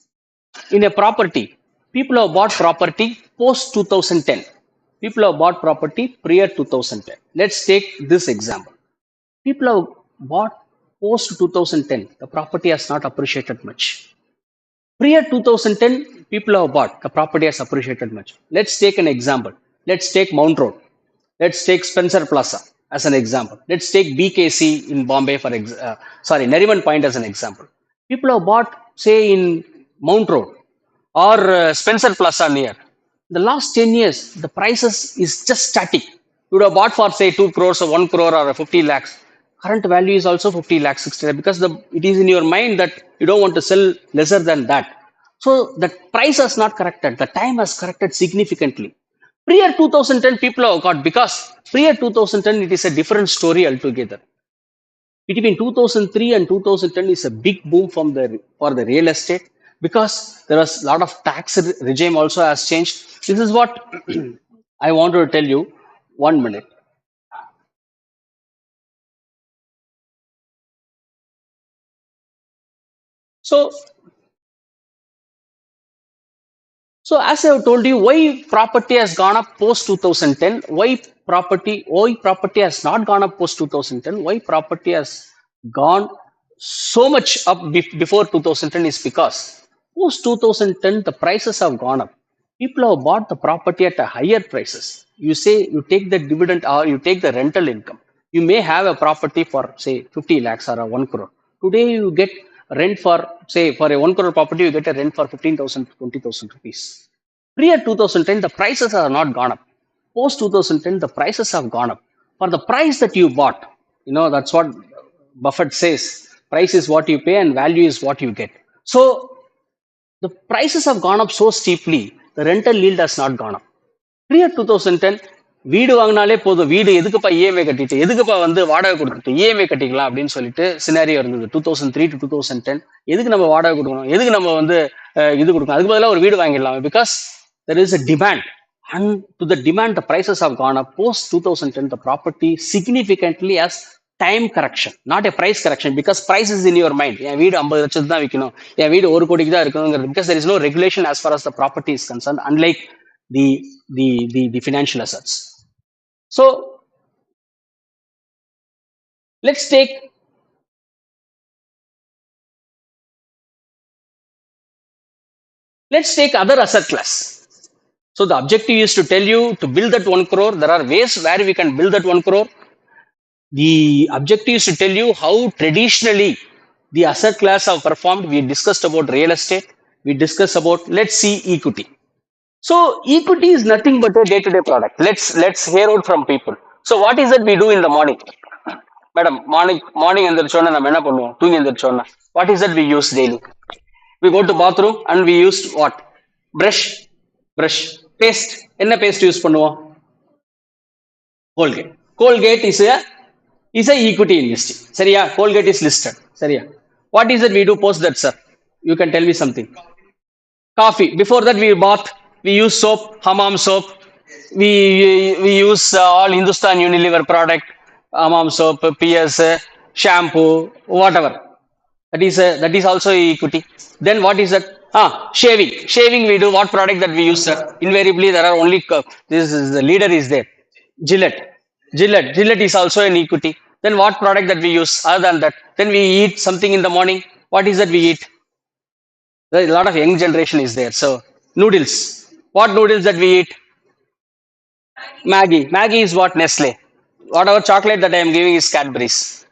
In a property, people have bought property post 2010. People have bought property prior 2010. Let's take this example. People have bought post 2010. The property has not appreciated much. Prior 2010, people have bought. The property has appreciated much. Let's take an example. Let's take Mount Road. Let's take Spencer Plaza as an example. Let's take BKC in Bombay Nariman Point as an example. People have bought, say, in Mount Road or Spencer Plaza near. The last 10 years, the prices is just static. You would have bought for, say, 2 crores or 1 crore or 50 lakhs. Current value is also 50 lakhs, 60 lakhs because it is in your mind that you don't want to sell lesser than that. So the price has not corrected. The time has corrected significantly. Prior 2010, people have got, because prior 2010, it is a different story altogether. Between 2003 and 2010 is a big boom for the real estate because there was a lot of tax regime also has changed. This is what I wanted to tell you. 1 minute. So as I have told you, why property has gone up post 2010, why property has not gone up post 2010, why property has gone so much up before 2010 is because post 2010 the prices have gone up. People have bought the property at a higher prices. You say you take the dividend or you take the rental income. You may have a property for say 50 lakhs or a 1 crore. Today you get rent for say for a 1 crore property you get a rent for 15,000 to 20,000 rupees. Prior 2010 the prices are not gone up. Post 2010 the prices have gone up. For the price that you bought, that's what Buffett says. Price is what you pay and value is what you get. So the prices have gone up so steeply, the rental yield has not gone up. Prior 2010, வீடு வாங்கினாலே போதும், வீடு எதுக்குப்பா EMI கட்டிட்டு எதுக்குப்பா வாடகை கொடுத்துட்டு EMI கட்டிக்கலாம் அப்படின்னு சொல்லிட்டு சினாரியோ இருந்தது 2003 to 2010. எதுக்கு நம்ம வாடகை கொடுக்கணும், எதுக்கு நம்ம இது கொடுக்கணும், அதுக்கு பதிலாக ஒரு வீடு வாங்கிடலாம். Because there is a demand, and to the demand the prices have gone up. Post 2010 the property significantly has time correction, not a price correction, because price is in your mind. என் வீடு 50 லட்சத்துக்கு தான் விற்கணும், என் வீடு 1 கோடிக்கு தான் இருக்கணுங்கிறது. Because there is no regulation as far as the property is concerned, unlike the financial assets. So let's take other asset class. So the objective is to tell you to build that 1 crore. There are ways where we can build that 1 crore. The objective is to tell you how traditionally the asset class have performed. We discussed about real estate. We discussed about, let's see, equity. So equity is nothing but a day-to-day product. Let's hear out from people. So what is it we do in the morning? Madam, morning எந்திரிச்சோன்னா நம்ம என்ன பண்ணுவோம்? தூங்கி எந்திரிச்சோன்னா what is that we use daily? We go to bathroom and we use what? Brush. Paste. என்ன paste use பண்ணுவோம்? Colgate is a equity investing. சரியா? Colgate is listed. Sariya. What is it we do post that, sir? You can tell me something. Coffee. Before that, we bath. We use soap, hammam soap. We use all Hindustan Unilever product, hammam soap, PS, shampoo, whatever. That is also equity. Then what is that? Shaving. Shaving we do what product that we use, sir? Invariably there are only this is the leader is there. Gillette. Gillette is also an equity. Then what product that we use other than that? Then we eat something in the morning. What is that we eat? There is a lot of young generation is there. So noodles. What noodles that we eat? Maggie. Maggie is what? Nestle. Whatever chocolate that I am giving is Cadbury's.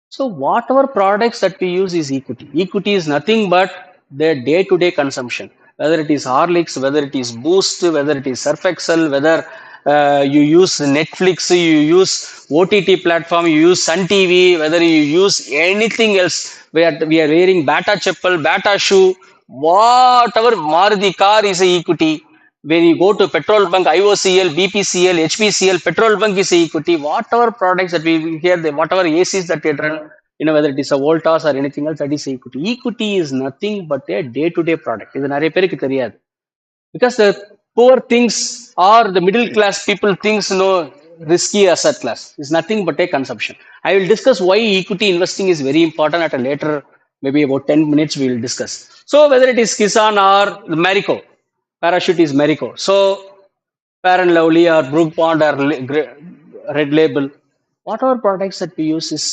So whatever products that we use is equity. Equity is nothing but their day-to-day consumption. Whether it is Horlicks, whether it is Boost, whether it is Surf Excel, whether you use Netflix, you use OTT platform, you use Sun TV, whether you use anything else. We are wearing Bata chappal, Bata shoe, whatever Maruti car is a equity. When you go to petrol bunk, IOCL, BPCL, HPCL, petrol bunk is equity. Whatever products that we hear, whatever ACs that we run, whether it is a Voltas or anything else, that is equity. Equity is nothing but a day-to-day product. இது நிறைய பேருக்கு தெரியாது. Because the poor things or the middle class people thinks risky asset class is nothing but a consumption. I will discuss why equity investing is very important at a later, maybe about 10 minutes we will discuss. So whether it is Kisan or Marico, Parachute is Marico. So Fair and Lovely or Brook Bond or Red Label, whatever products that we use is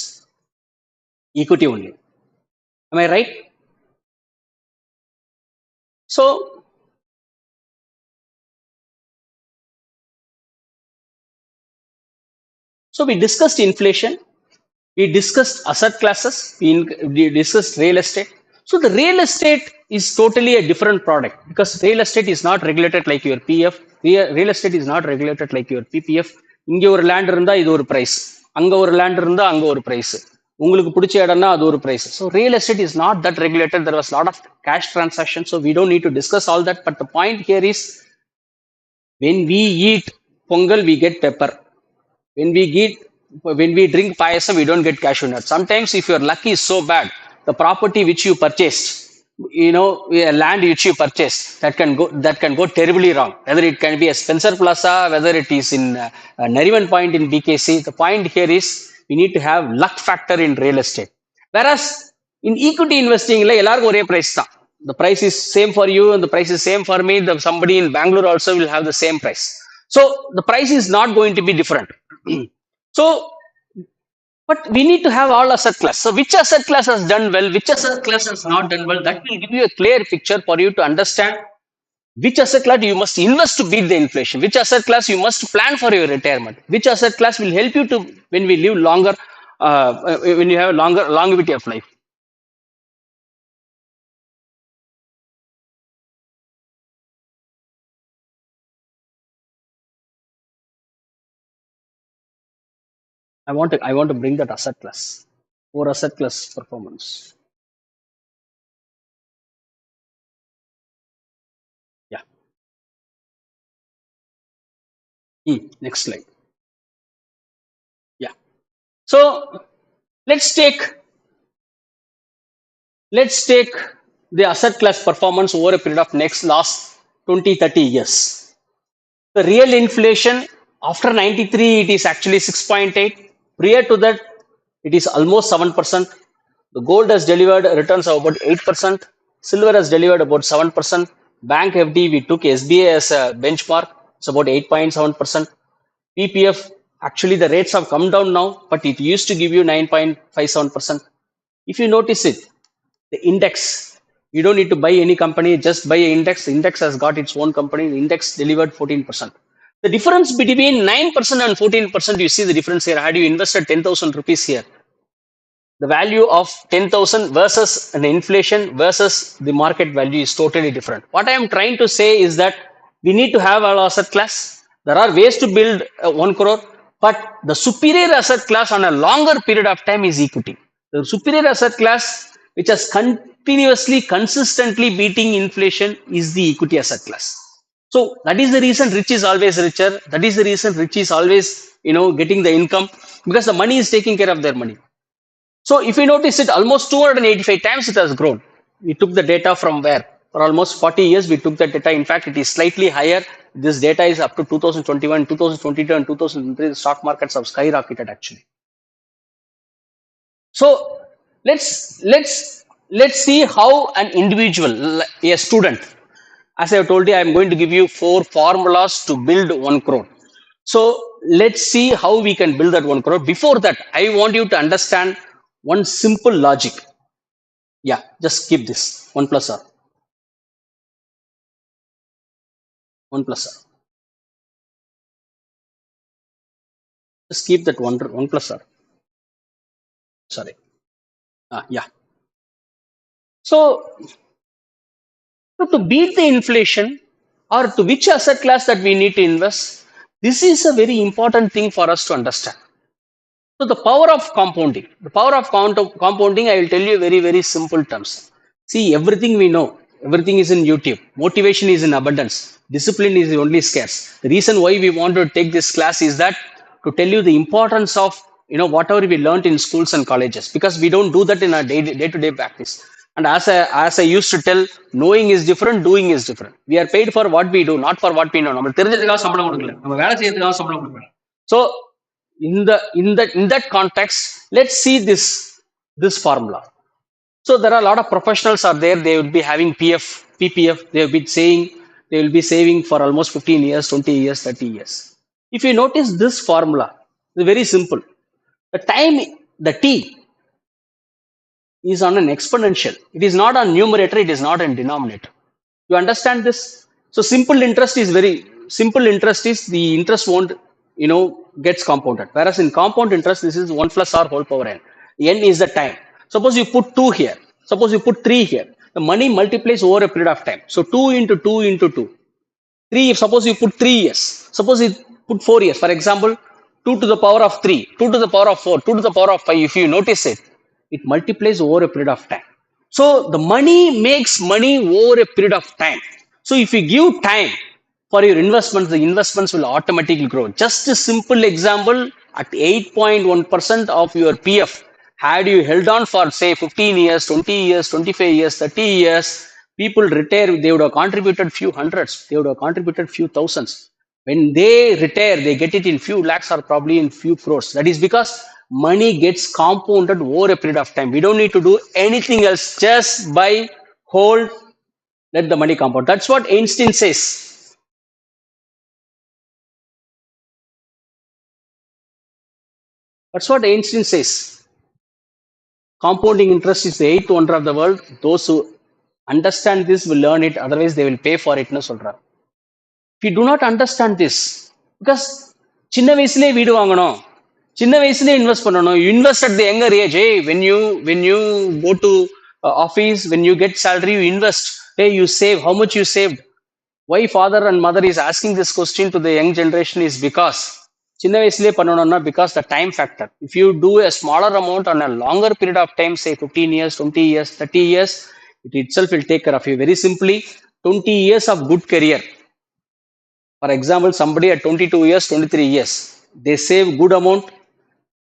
equity only. Am I right? So we discussed inflation, we discussed asset classes, we discussed real estate. So the real estate is totally a different product because real estate is not regulated like your PF. Real estate is not regulated like your PPF. இங்க ஒரு land இருந்தா இது ஒரு price, அங்க ஒரு land இருந்தா அங்க ஒரு பிரைஸ், உங்களுக்கு பிடிச்ச இடம்னா அது ஒரு price. So real estate is not that regulated. There was a lot of cash transactions, so we don't need to discuss all that. But the point here is, when we eat pongal, we get pepper. When we drink payasam, we don't get cashew nut. Sometimes, if your luck is so bad, the property which you purchased, land which you purchased, that can go terribly wrong. Whether it can be a Spencer Plaza, whether it is in Nariman Point in BKC. The point here is we need to have luck factor in real estate. Whereas in equity investing, எல்லாருக்கும் ஒரே price தான். The price is same for you and the price is same for me. Somebody in Bangalore also will have the same price. So the price is not going to be different. So, but we need to have all asset class. So which asset class has done well, which asset class has not done well, that will give you a clear picture for you to understand which asset class you must invest to beat the inflation, which asset class you must plan for your retirement, which asset class will help you to, when we live longer, when you have longer longevity of life. I want to bring that asset class, or asset class performance. Yeah. Next slide. Yeah. So let's take the asset class performance over a period of last 20-30 years. The real inflation after 93, it is actually 6.8. Prior to that, it is almost 7%. The gold has delivered returns of about 8%. Silver has delivered about 7%. Bank FD, we took SBA as a benchmark. It's about 8.7%. PPF, actually the rates have come down now, but it used to give you 9.57%. If you notice it, the index, you don't need to buy any company, just buy an index. The index has got its own company. The index delivered 14%. The difference between 9% and 14%, you see the difference here. Had you invested 10,000 rupees here, the value of 10,000 versus an inflation versus the market value is totally different. What I am trying to say is that we need to have our asset class. There are ways to build 1 crore, but the superior asset class on a longer period of time is equity. The superior asset class, which has continuously, consistently beating inflation, is the equity asset class. So that is the reason rich is always richer. That is the reason rich is always, getting the income, because the money is taking care of their money. So if you notice it, almost 285 times it has grown. We took the data from where? For almost 40 years, we took the data. In fact, it is slightly higher. This data is up to 2021, 2022, and 2023. The stock markets have skyrocketed actually. So let's see how an individual, a student, as I have told you, I am going to give you 4 formulas to build 1 crore. So let's see how we can build that 1 crore. Before that, I want you to understand one simple logic. Yeah, just keep this 1 plus r. 1 plus r. Just keep that 1 plus r. Sorry. Yeah. So to beat the inflation, or to which asset class that we need to invest, this is a very important thing for us to understand. So the power of compounding. The power of compounding, I will tell you very, very simple terms. See, everything we know, everything is in YouTube. Motivation is in abundance. Discipline is only scarce. The reason why we want to take this class is that to tell you the importance of whatever we learned in schools and colleges, because we don't do that in our day-to-day practice. And as I used to tell, knowing is different, doing is different. We are paid for what we do, not for what we know. நம்ம தெரிஞ்சதுக்காக சம்பளம் கொடுக்கல, நம்ம வேலை செய்யறதுக்காக சம்பளம் கொடுக்கல. So in that context, let's see this formula. So there are a lot of professionals are there. They will be having PF, PPF. They will be saving for almost 15 years, 20 years, 30 years. If you notice this formula, it's very simple. The T is on an exponential. It is not on numerator. It is not on denominator. You understand this? So simple interest is the interest won't gets compounded. Whereas in compound interest, this is 1 plus r whole power n. N is the time. Suppose you put 2 here. Suppose you put 3 here. The money multiplies over a period of time. So 2 into 2 into 2. 3, suppose you put 3 years. Suppose you put 4 years. For example, 2 to the power of 3, 2 to the power of 4, 2 to the power of 5. If you notice it, it multiplies over a period of time. So the money makes money over a period of time. So if you give time for your investments, the investments will automatically grow. Just a simple example, at 8.1% of your PF, had you held on for say 15 years, 20 years, 25 years, 30 years, people retire, they would have contributed few hundreds, they would have contributed few thousands. When they retire, they get it in few lakhs or probably in few crores. That is because money gets compounded over a period of time. We don't need to do anything else, just buy, hold, let the money compound. That's what Einstein says. That's what Einstein says. Compounding interest is the 8th wonder of the world. Those who understand this will learn it, otherwise they will pay for it. If you do not understand this, because சின்ன வயசுலயே வீடு வாங்கணும், சின்ன வயசுலயே invest பண்ணணும். You invest at the younger age. Hey, when you go to office, when you get salary, you invest. Hey, you save. How much you saved? Why father and mother is asking this question to the young generation is because சின்ன வயசுலயே பண்ணணும்னா because the time factor. If you do a smaller amount on a longer period of time, say 15 years, 20 years, 30 years, it itself will take care of you. Very simply, 20 years of good career. For example, somebody at 22 years, 23 years, they save good amount,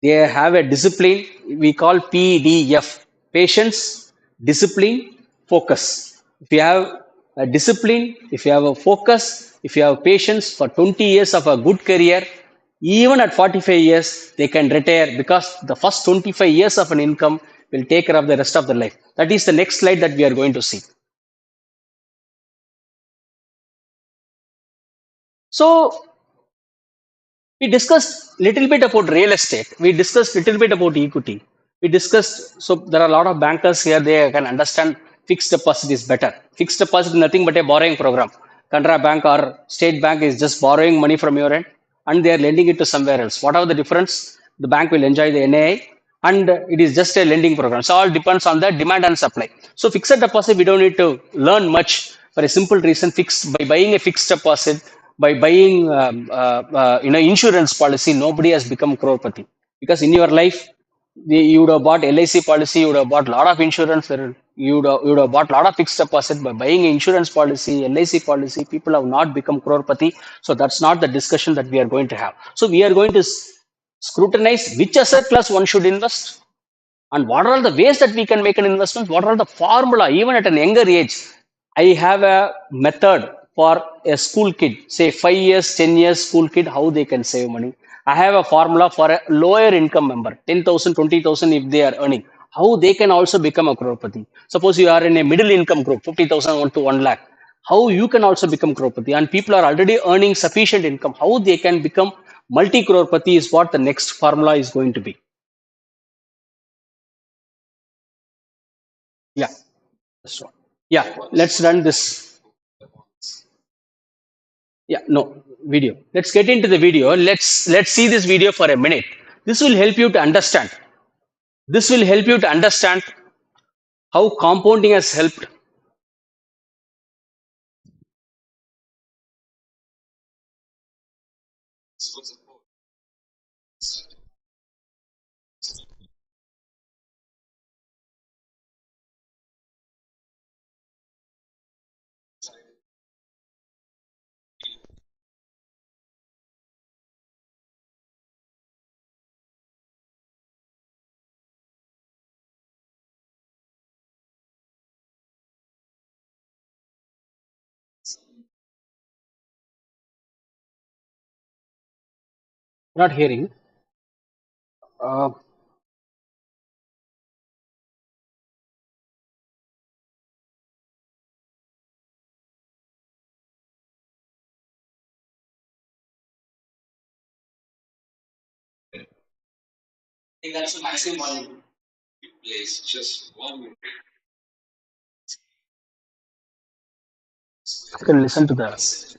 they have a discipline, we call PDF, patience, discipline, focus. If you have a discipline, if you have a focus, if you have patience for 20 years of a good career, even at 45 years, they can retire because the first 25 years of an income will take care of the rest of their life. That is the next slide that we are going to see. So we discussed little bit about real estate. We discussed little bit about equity. We discussed, so there are a lot of bankers here, they can understand fixed deposit is better. Fixed deposit is nothing but a borrowing program. Canara Bank or State Bank is just borrowing money from your end and they are lending it to somewhere else. Whatever the difference, the bank will enjoy the NAI and it is just a lending program. So all depends on the demand and supply. So fixed deposit, we don't need to learn much for a simple reason. By buying a fixed deposit, by buying insurance policy, nobody has become crorepati. Because in your life, you would have bought LIC policy, you would have bought a lot of insurance, you would have bought a lot of fixed deposit. By buying insurance policy, LIC policy, people have not become crorepati. So that's not the discussion that we are going to have. So we are going to scrutinize which asset class one should invest, And what are the ways that we can make an investment? What are the formula? Even at an younger age, I have a method for a school kid, say 5 years, 10 years school kid, how they can save money. I have a formula for a lower income member, 10,000, 20,000 if they are earning, how they can also become a crorepati. Suppose you are in a middle income group, 50,000 to 1 lakh, how you can also become crorepati. And people are already earning sufficient income, how they can become multi crorepati is what the next formula is going to be. Yeah. That's right. Yeah, let's run this. Yeah, no video. Let's get into the video. Let's see this video for a minute. This will help you to understand. This will help you to understand how compounding has helped. Not hearing. Uh, you can listen to the.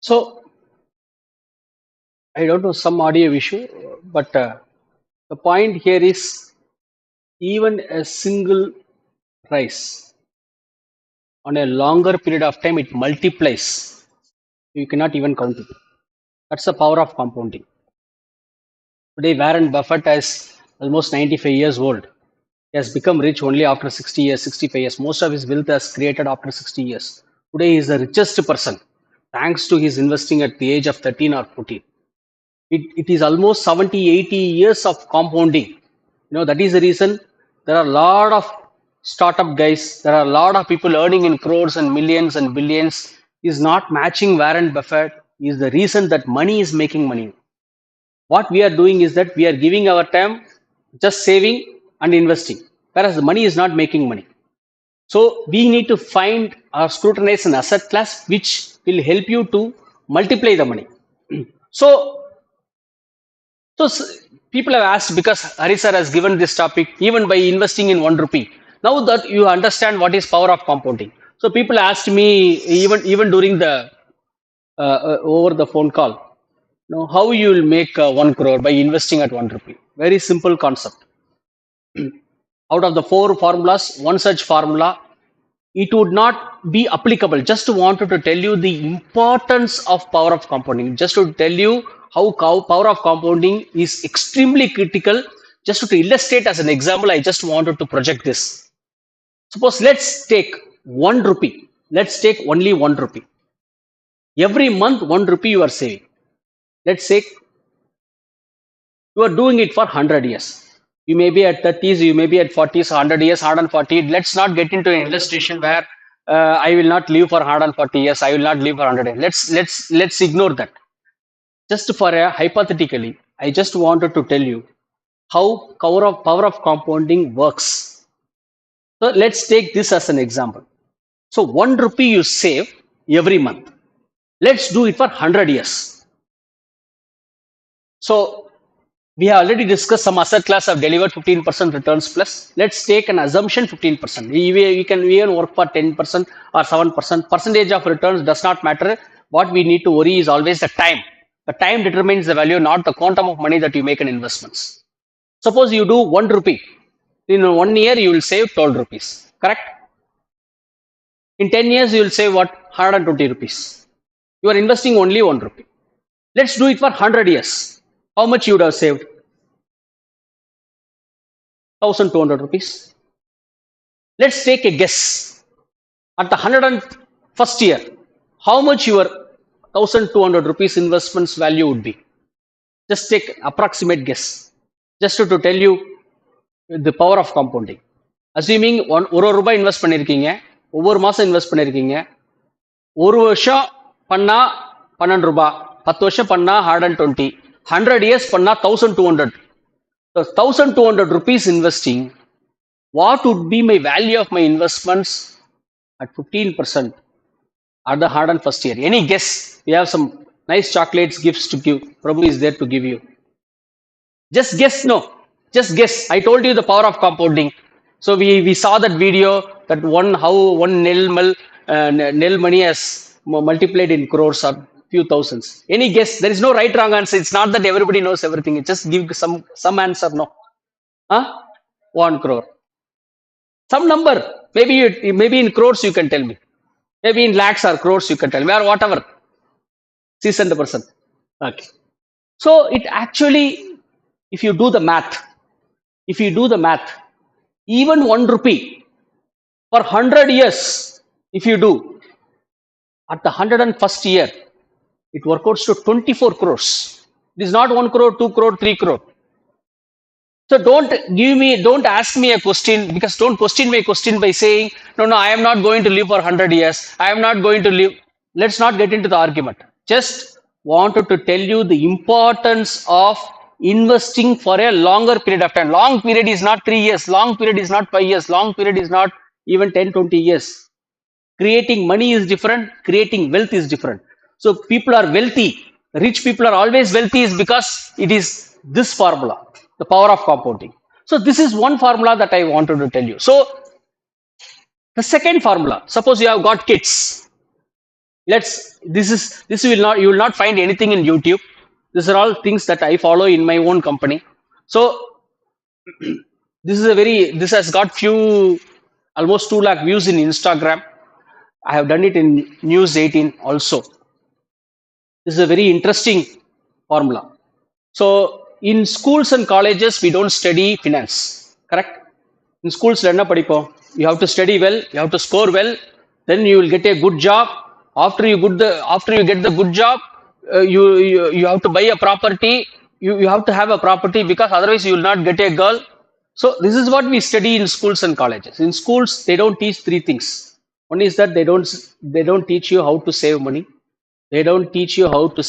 So I don't know some audio issue, but the point here is even a single rise on a longer period of time it multiplies. You cannot even count it. That's the power of compounding. Today, Warren Buffett is almost 95 years old. He has become rich only after 60 years, 65 years. Most of his wealth has created after 60 years. Today, he is the richest person thanks to his investing at the age of 13 or 14. It is almost 70, 80 years of compounding. That is the reason there are a lot of startup guys, there are a lot of people earning in crores and millions and billions. Is not matching Warren Buffett is the reason that money is making money. What we are doing is that we are giving our time just saving and investing, whereas the money is not making money. So we need to find or scrutinize an asset class which will help you to multiply the money. So, people have asked because Hari sir has given this topic even by investing in 1 rupee. Now that you understand what is power of compounding. So people asked me even during the over the phone call, how you will make 1 crore by investing at 1 rupee. Very simple concept. Out of the 4 formulas, one such formula it would not be applicable. Just wanted to tell you the importance of power of compounding. Just to tell you how power of compounding is extremely critical. Just to illustrate as an example, I just wanted to project this. Suppose let's take 1 rupee. Let's take only 1 rupee. Every month 1 rupee you are saving. Let's say you are doing it for 100 years. You may be at 30s, you may be at 40s, 100 years, 140. Let's not get into an illustration where I will not live for 140 years. I will not live for 100 years. Let's ignore that. Just for a hypothetically, I just wanted to tell you how power of compounding works. So let's take this as an example. So 1 rupee you save every month. Let's do it for 100 years. So we have already discussed some asset class have delivered 15% returns plus. Let's take an assumption 15%. We can even work for 10% or 7%. Percentage of returns does not matter. What we need to worry is always the time. The time determines the value, not the quantum of money that you make in investments. Suppose you do 1 rupee. In 1 year, you will save 12 rupees. Correct? In 10 years, you will save what? 120 rupees. You are investing only 1 rupee. Let's do it for 100 years. How much you would have saved? 1200 rupees. Let's take a guess. At the 101st year, how much your 1200 rupees investments value would be? Just take approximate guess. Just to tell you the power of compounding. Assuming ஒரு ரூபாய் invest பண்ணிருக்கீங்க, ஒவ்வொரு மாசம் invest பண்ணிருக்கீங்க, ஒரு வருஷம் பண்ணா 12 ரூபாய், 10 வருஷம் பண்ணா 120, 100 years பண்ணா 1200. So 1200 rupees investing, what would be my value of my investments at 15% at the 101st year? Any guess? We have some nice chocolates, gifts to give. Prabhu is there to give you. Just guess, no. Just guess. I told you the power of compounding. So we saw that video that how one nil money has multiplied in crores or few thousands. Any guess? There is no right wrong answer. It's not that everybody knows everything. It just give some answer. No. 1 crore. Some number. Maybe in crores you can tell me. Maybe in lakhs or crores you can tell me, or whatever. Seasoned person. Okay. So it actually, if you do the math, even 1 rupee for 100 years, if you do, at the 101st year, it works out to 24 crores. It is not 1 crore, 2 crore, 3 crore. So don't ask me a question, because don't question my question by saying, no, I am not going to live for 100 years. I am not going to live. Let's not get into the argument. Just wanted to tell you the importance of investing for a longer period of time. Long period is not 3 years. Long period is not 5 years. Long period is not even 10, 20 years. Creating money is different. Creating wealth is different. So people are wealthy. Rich people are always wealthy is because it is this formula, the power of compounding. So this is one formula that I wanted to tell you. So the second formula, suppose you have got kids. You will not find anything in YouTube. These are all things that I follow in my own company. So this has got almost 2 lakh views in Instagram. I have done it in News 18 also. This is a very interesting formula. So in schools and colleges, we don't study finance, correct? In schools, you have to study well, you have to score well, then you will get a good job. After you get the good job, you have to buy a property. You have to have a property, because otherwise you will not get a girl. So this is what we study in schools and colleges. In schools, they don't teach 3 things. One is that they don't teach you how to save money. They don't teach you how to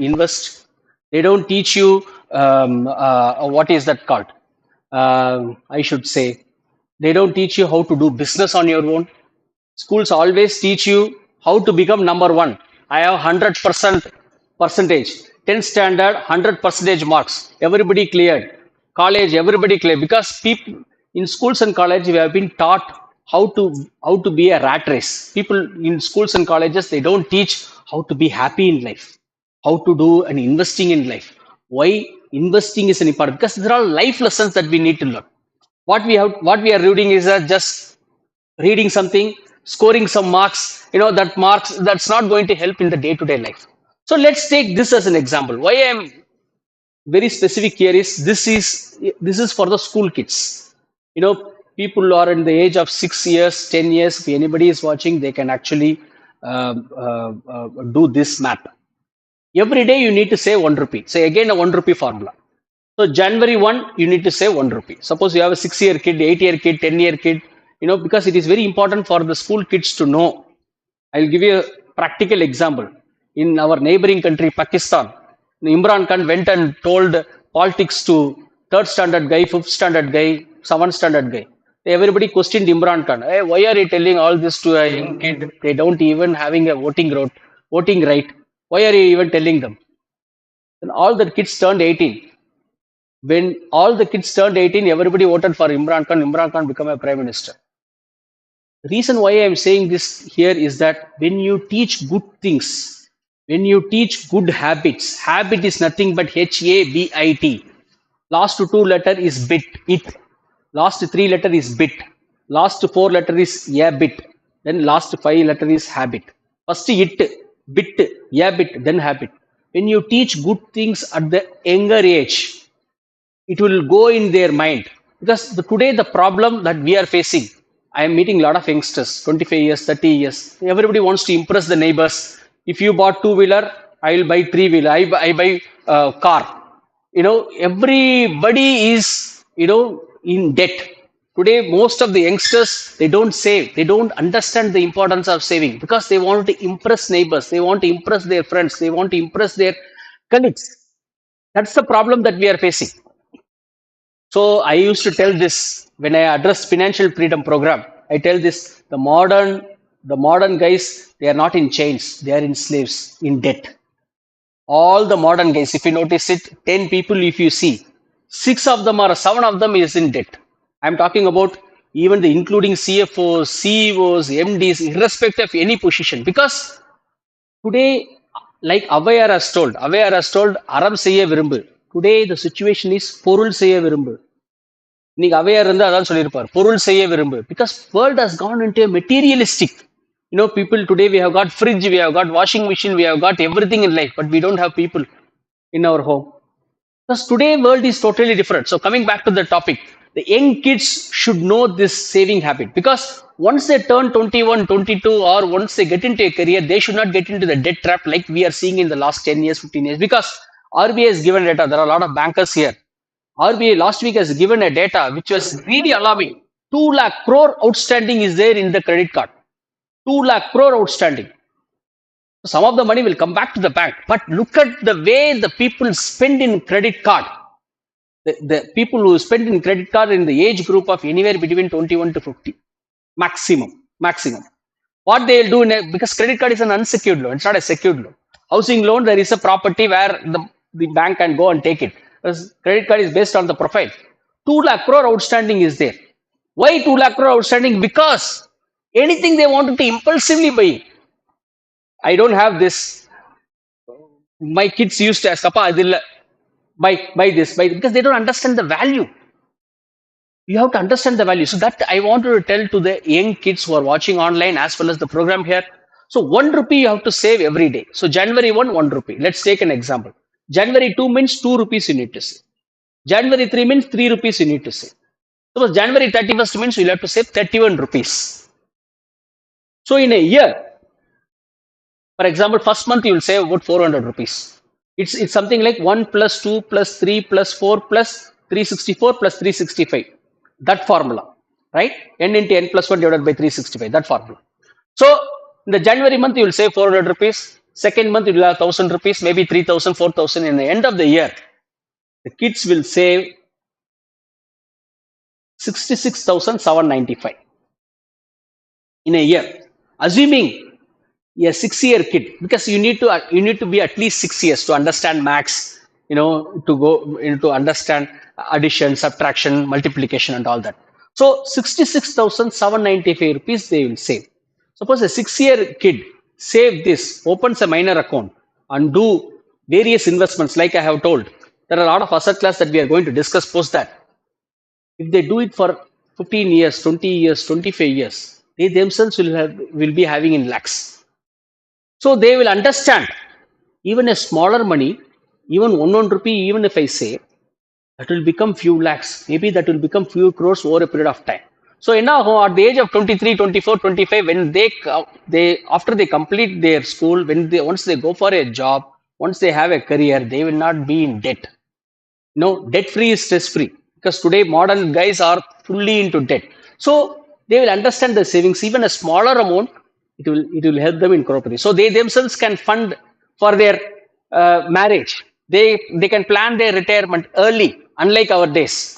invest. They don't teach you what is that called? I should say, they don't teach you how to do business on your own. Schools always teach you how to become number 1. I have 100% percentage. 10th standard, 100% marks. Everybody cleared. College, everybody cleared. Because people in schools and college, we have been taught how to be a rat race. People in schools and colleges, they don't teach how to be happy in life, how to do an investing in life. Why investing is an important? Because there are life lessons that we need to learn. What we are reading is just reading something, scoring some marks, that marks, that's not going to help in the day-to-day life. So let's take this as an example. Why I am very specific here is this is for the school kids. People who are in the age of 6 years, 10 years, if anybody is watching, they can actually do this math. Every day you need to save 1 rupee. Say again a 1 rupee formula. So January 1, you need to save 1 rupee. Suppose you have a 6-year kid, 8-year kid, 10-year kid, because it is very important for the school kids to know. I'll give you a practical example. In our neighboring country, Pakistan, Imran Khan went and told politics to 3rd standard guy, 5th standard guy, 7th standard guy. Everybody questioned Imran Khan. Hey, why are you telling all this to a young kid? They don't even having a voting right. Why are you even telling them? Then all the kids turned 18. When all the kids turned 18, everybody voted for Imran Khan. Imran Khan became a prime minister. The reason why I am saying this here is that when you teach good things, when you teach good habits, habit is nothing but HABIT. Last 2 letter is bit, it. Last 3 letter is bit. Last 4 letter is bit. Then last 5 letter is habit. First it, bit, bit, then habit. When you teach good things at the younger age, it will go in their mind. Because today the problem that we are facing, I am meeting a lot of youngsters, 25 years, 30 years. Everybody wants to impress the neighbors. If you bought 2-wheeler, I will buy 3-wheeler. I buy car. Everybody is, in debt. Today, most of the youngsters, they don't save. They don't understand the importance of saving because they want to impress neighbors. They want to impress their friends. They want to impress their colleagues. That's the problem that we are facing. So I used to tell this when I address financial freedom program. I tell this: the modern guys, they are not in chains; they are in slaves, in debt. All the modern guys, if you notice it, 10 people, if you see, 6 of them or 7 of them is in debt. I'm talking about even the including CFOs, CEOs, MDs, irrespective of any position. Because today, like Avayar has told, Aram செய்ய விரும்பு. Today the situation is பொருள் செய்ய விரும்பு. இன்னைக்கு அவையார் இருந்து அதான் சொல்லியிருப்பார், பொருள் செய்ய விரும்பு. Because world has gone into a materialistic. People today, we have got fridge, we have got washing machine, we have got everything in life, but we don't have people in our home. Because today world is totally different. So coming back to the topic, the young kids should know this saving habit, because once they turn 21, 22, or once they get into a career, they should not get into the debt trap like we are seeing in the last 10 years, 15 years. Because RBI has given data. There are a lot of bankers here. RBI last week has given a data which was really alarming. 2 lakh crore outstanding is there in the credit card. 2 lakh crore outstanding. Some of the money will come back to the bank. But look at the way the people spend in credit card. The people who spend in credit card in the age group of anywhere between 21 to 50. Maximum. What they will do, because credit card is an unsecured loan. It's not a secured loan. Housing loan, there is a property where the bank can go and take it. Because credit card is based on the profile. 2 lakh crore outstanding is there. Why 2 lakh crore outstanding? Because anything they wanted to impulsively buy. I don't have this. My kids used to ask, Papa, buy this, because they don't understand the value. You have to understand the value. So that I wanted to tell to the young kids who are watching online as well as the program here. So 1 rupee you have to save every day. So January 1, 1 rupee. Let's take an example. January 2 means 2 rupees you need to save. January 3 means 3 rupees you need to save. Suppose January 31st means you'll have to save 31 rupees. So in a year, for example, first month you will save about 400 rupees. It's something like 1 plus 2 plus 3 plus 4 plus 364 plus 365. That formula, right? N into n plus 1 divided by 365. That formula. So in the January month you will save 400 rupees. Second month you will have 1000 rupees, maybe 3000, 4000. In the end of the year, the kids will save 66,795 in a year. Assuming a 6-year kid, because you need to be at least 6 years to understand maths, to go into understand addition, subtraction, multiplication, and all that. So 66,795 rupees they will save. Suppose a 6-year kid save this, opens a minor account, and do various investments like I have told. There are a lot of asset class that we are going to discuss post that. If they do it for 15 years, 20 years, 25 years, they themselves will be having in lakhs. So they will understand even a smaller money, even one rupee, even if I say, that will become few lakhs. Maybe that will become few crores over a period of time. So now at the age of 23, 24, 25, when they after they complete their school, once they go for a job, once they have a career, they will not be in debt. No, debt free is stress free, because today modern guys are fully into debt. So they will understand the savings, even a smaller amount, it will help them in crore. So they themselves can fund for their marriage. They can plan their retirement early, unlike our days.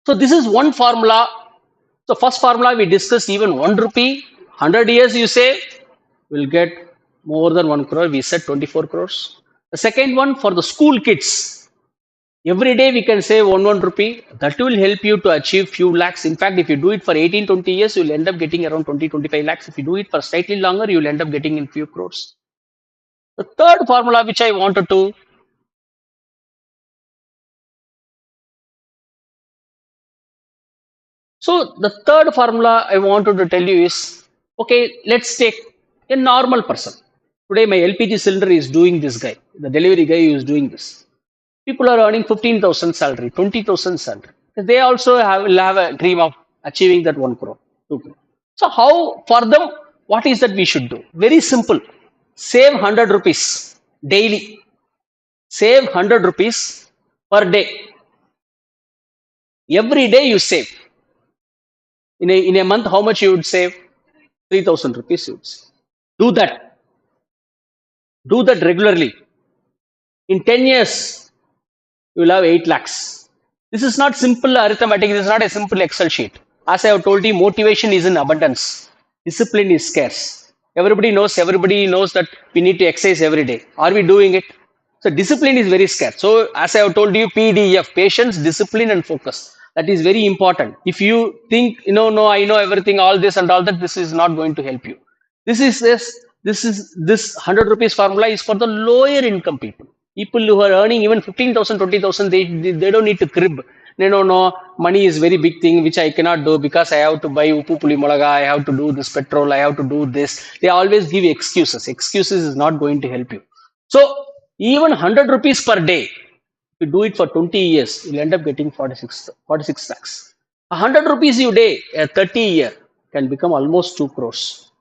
So this is one formula. So first formula we discussed, even 1 rupee, 100 years you save, will get more than 1 crore. We said 24 crores. The second one, for the school kids, every day we can save 1 rupee. That will help you to achieve few lakhs. In fact, if you do it for 18, 20 years, you will end up getting around 20, 25 lakhs. If you do it for slightly longer, you will end up getting in few crores. The third formula which I wanted to So the third formula I wanted to tell you is, okay, let's take a normal person. Today my LPG cylinder is doing this guy, the delivery guy who is doing this. People are earning 15,000 salary, 20,000 salary. They also will have a dream of achieving that 1 crore, 2 crore. So how, for them, what is that we should do? Very simple. Save 100 rupees daily. Save 100 rupees per day. Every day you save. In a month, how much you would save? 3,000 rupees you would save. Do that. Do that regularly. In 10 years, you will have 8 lakhs. This is not simple arithmetic. This is not a simple Excel sheet. As I have told you, motivation is in abundance. Discipline is scarce. Everybody knows that we need to exercise every day. Are we doing it? So discipline is very scarce. So as I have told you, PDF, patience, discipline and focus. That is very important. If you think, no, I know everything, all this and all that, this is not going to help you. This 100 rupees formula is for the lower income people. People who are earning even 15,000, 20,000, they don't need to crib. No, money is very big thing which I cannot do because I have to buy upu puli molaga, I have to do this petrol, I have to do this. They always give excuses. Excuses is not going to help you. So even 100 rupees per day, if you do it for 20 years, you'll end up getting 46 lakhs. 100 rupees a day, a 30 year can become almost 2 crores.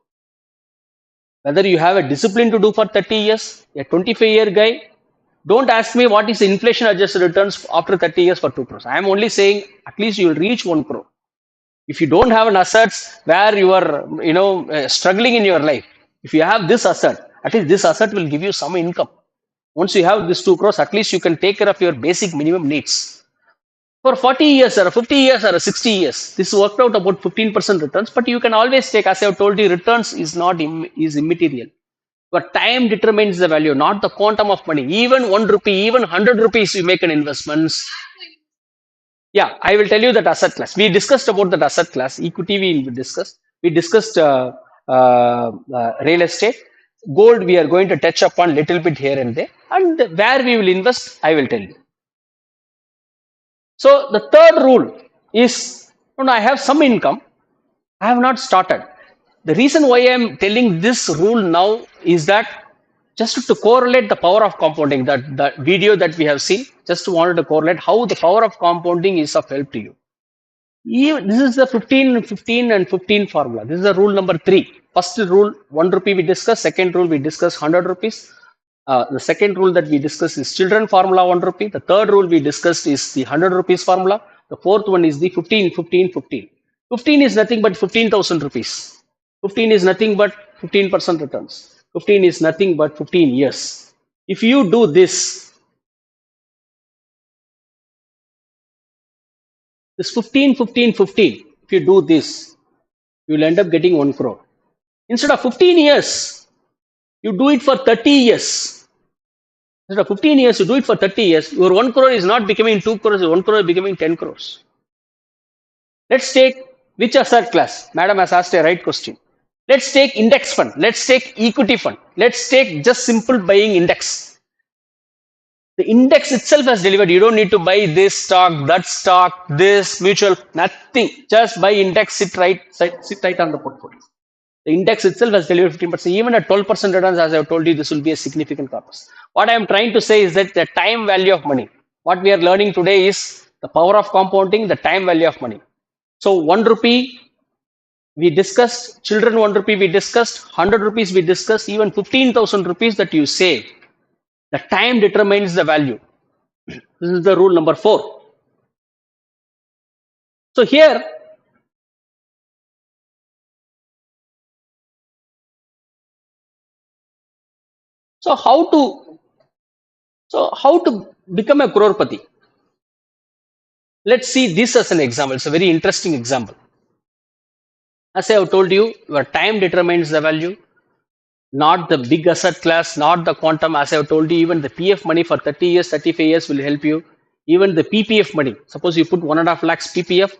Whether you have a discipline to do for 30 years, a 25-year guy, don't ask me what is the inflation adjusted returns after 30 years for 2 crores. I am only saying at least you will reach 1 crore. If you don't have an assets where you are, struggling in your life, if you have this asset, at least this asset will give you some income. Once you have this 2 crores, at least you can take care of your basic minimum needs. For 40 years or 50 years or 60 years, this worked out about 15% returns, but you can always take, as I have told you, returns is immaterial. But time determines the value, not the quantum of money. Even 1 rupee, even 100 rupees you make an investments. Yeah, I will tell you that asset class. We discussed about that asset class. Equity we discussed. We discussed real estate. Gold we are going to touch upon little bit here and there. And where we will invest, I will tell you. So the third rule is, I have some income. I have not started. The reason why I am telling this rule now is that just to correlate the power of compounding, that video that we have seen, just wanted to correlate how the power of compounding is of help to you. This is the 15, 15 and 15 formula. This is the rule number 3. First rule, 1 rupee we discussed. Second rule we discussed 100 rupees. The second rule that we discussed is children formula 1 rupee. The third rule we discussed is the 100 rupees formula. The fourth one is the 15, 15, 15. 15 is nothing but 15,000 rupees. 15 is nothing but 15% returns. 15 is nothing but 15 years. If you do this 15, 15, 15, if you do this, you will end up getting 1 crore. Instead of 15 years, you do it for 30 years. Instead of 15 years, you do it for 30 years. Your 1 crore is not becoming 2 crores, 1 crore is becoming 10 crores. Let's take which asset class? Madam has asked a right question. Let's take index fund. Let's take equity fund. Let's take just simple buying index. The index itself has delivered. You don't need to buy this stock, that stock, this mutual, nothing. Just buy index, sit right on the portfolio. The index itself has delivered 15%. Even at 12% returns, as I've told you, this will be a significant corpus. What I am trying to say is that the time value of money, what we are learning today is the power of compounding, the time value of money. So 1 rupee, we discussed, children 1 rupee we discussed, 100 rupees we discussed, even 15,000 rupees that you save. The time determines the value. This is the rule number 4. So here, so how to become a crorepati? Let's see this as an example. It's a very interesting example. As I have told you, your time determines the value, not the big asset class, not the quantum. As I have told you, even the PF money for 30 years, 35 years will help you. Even the PPF money, suppose you put 1.5 lakhs PPF,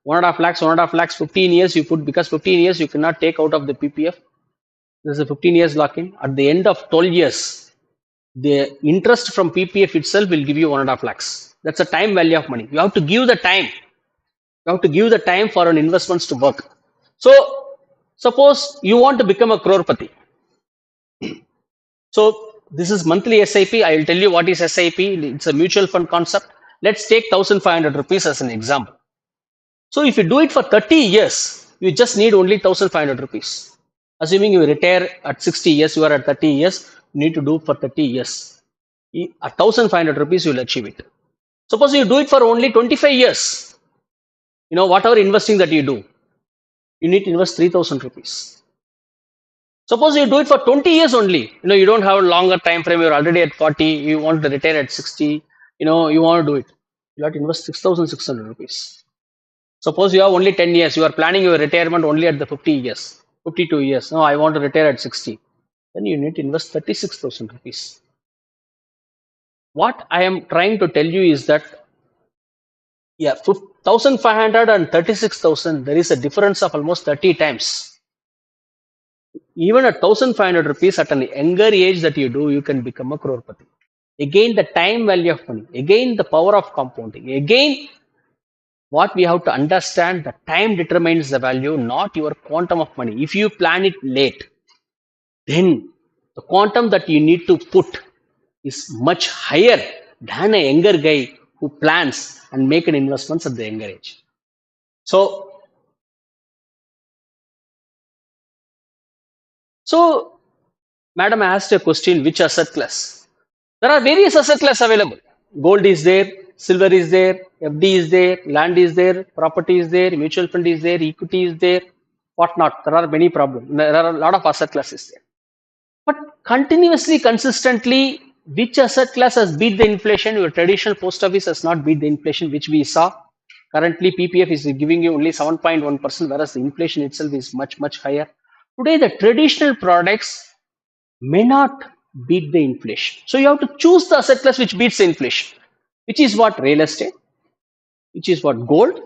1.5 lakhs, 15 years you put, because 15 years you cannot take out of the PPF. There's a 15 years lock-in. At the end of 12 years, the interest from PPF itself will give you 1.5 lakhs. That's a time value of money. You have to give the time. You have to give the time for an investments to work. So, suppose you want to become a crorepati. So, this is monthly SIP. I will tell you what is SIP. It's a mutual fund concept. Let's take 1,500 rupees as an example. So, if you do it for 30 years, you just need only 1,500 rupees. Assuming you retire at 60 years, you are at 30 years, you need to do for 30 years. At 1,500 rupees, you will achieve it. Suppose you do it for only 25 years. Whatever investing that you do, you need to invest 3,000 rupees. Suppose you do it for 20 years only. You don't have a longer time frame. You're already at 40. You want to retire at 60. You want to do it. You have to invest 6,600 rupees. Suppose you have only 10 years. You are planning your retirement only at the 50 years, 52 years. No, I want to retire at 60. Then you need to invest 36,000 rupees. What I am trying to tell you is that, 1,500 and 36,000, there is a difference of almost 30 times. Even at 1,500 rupees at an younger age that you do, you can become a crorepati. Again, the time value of money. Again, the power of compounding. Again, what we have to understand, the time determines the value, not your quantum of money. If you plan it late, then the quantum that you need to put is much higher than a younger guy who plans and make an investments at the younger age. So, madam asked a question, which asset class? There are various asset class available. Gold is there, silver is there, FD is there, land is there, property is there, mutual fund is there, equity is there, whatnot. There are many problems. There are a lot of asset classes there. But continuously, consistently, which asset class has beat the inflation? Your traditional post office has not beat the inflation, which we saw. Currently, PPF is giving you only 7.1%, whereas the inflation itself is much, much higher. Today, the traditional products may not beat the inflation. So you have to choose the asset class which beats the inflation, which is what real estate, which is what gold,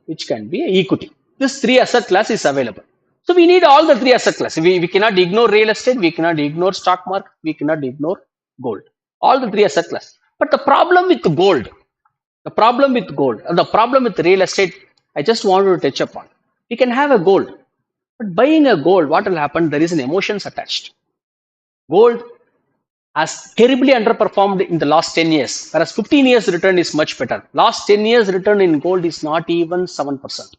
which can be equity. This 3 asset class is available. So we need all the 3 asset classes. We cannot ignore real estate, we cannot ignore stock market, we cannot ignore gold. All the 3 asset class. But the problem with gold, and the problem with real estate, I just wanted to touch upon. We can have a gold, but buying a gold, what will happen? There is an emotions attached. Gold has terribly underperformed in the last 10 years, whereas 15 years return is much better. Last 10 years return in gold is not even 7%.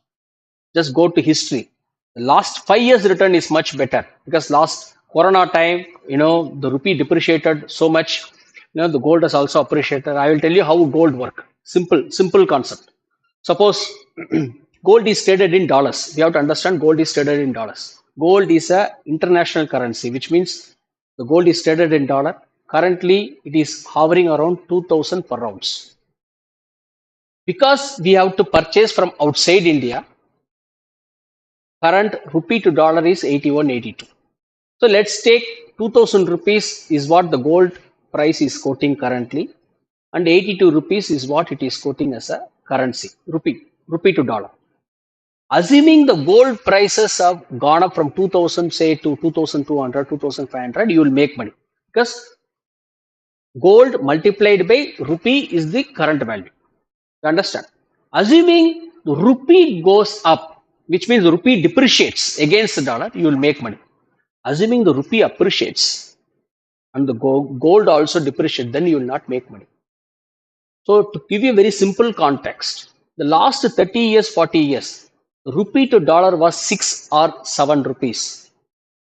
Just go to history. The last 5 years return is much better, because last Corona time, the rupee depreciated so much. The gold has also appreciated. I will tell you how gold work. Simple concept. Suppose gold is traded in dollars. We have to understand gold is traded in dollars. Gold is a international currency, which means the gold is traded in dollar. Currently, it is hovering around 2,000 per ounce. Because we have to purchase from outside India, current rupee to dollar is 81.82. So let's take 2,000 rupees is what the gold price is quoting currently, and 82 rupees is what it is quoting as a currency, rupee to dollar. Assuming the gold prices have gone up from 2,000 say to 2,200, 2,500, you will make money, because Gold multiplied by rupee is the current value. You understand? Assuming the rupee goes up, which means the rupee depreciates against the dollar, you will make money. Assuming the rupee appreciates and the gold also depreciates, then you will not make money. So to give you a very simple context, the last 30 years, 40 years, rupee to dollar was 6 or 7 rupees.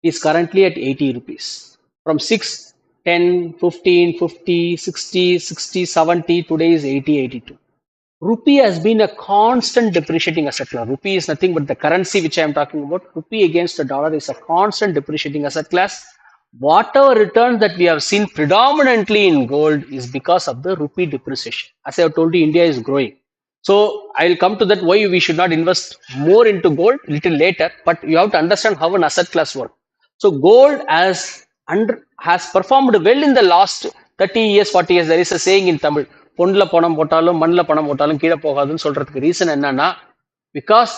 It is currently at 80 rupees. From 6, 10, 15, 50, 60, 60, 70, today is 80, 82. Rupee has been a constant depreciating asset class. Rupee is nothing but the currency which I am talking about. Rupee against the dollar is a constant depreciating asset class. Whatever returns that we have seen predominantly in gold is because of the rupee depreciation. As I have told you, India is growing. So I will come to that why we should not invest more into gold little later, but you have to understand how an asset class works. So gold has performed well in the last 30 years, 40 years. There is a saying in Tamil, பொண்ணுல பணம் போட்டாலும் மண்ணில் பணம் போட்டாலும் கீழே போகாதுன்னு சொல்றதுக்கு reason என்னன்னா, because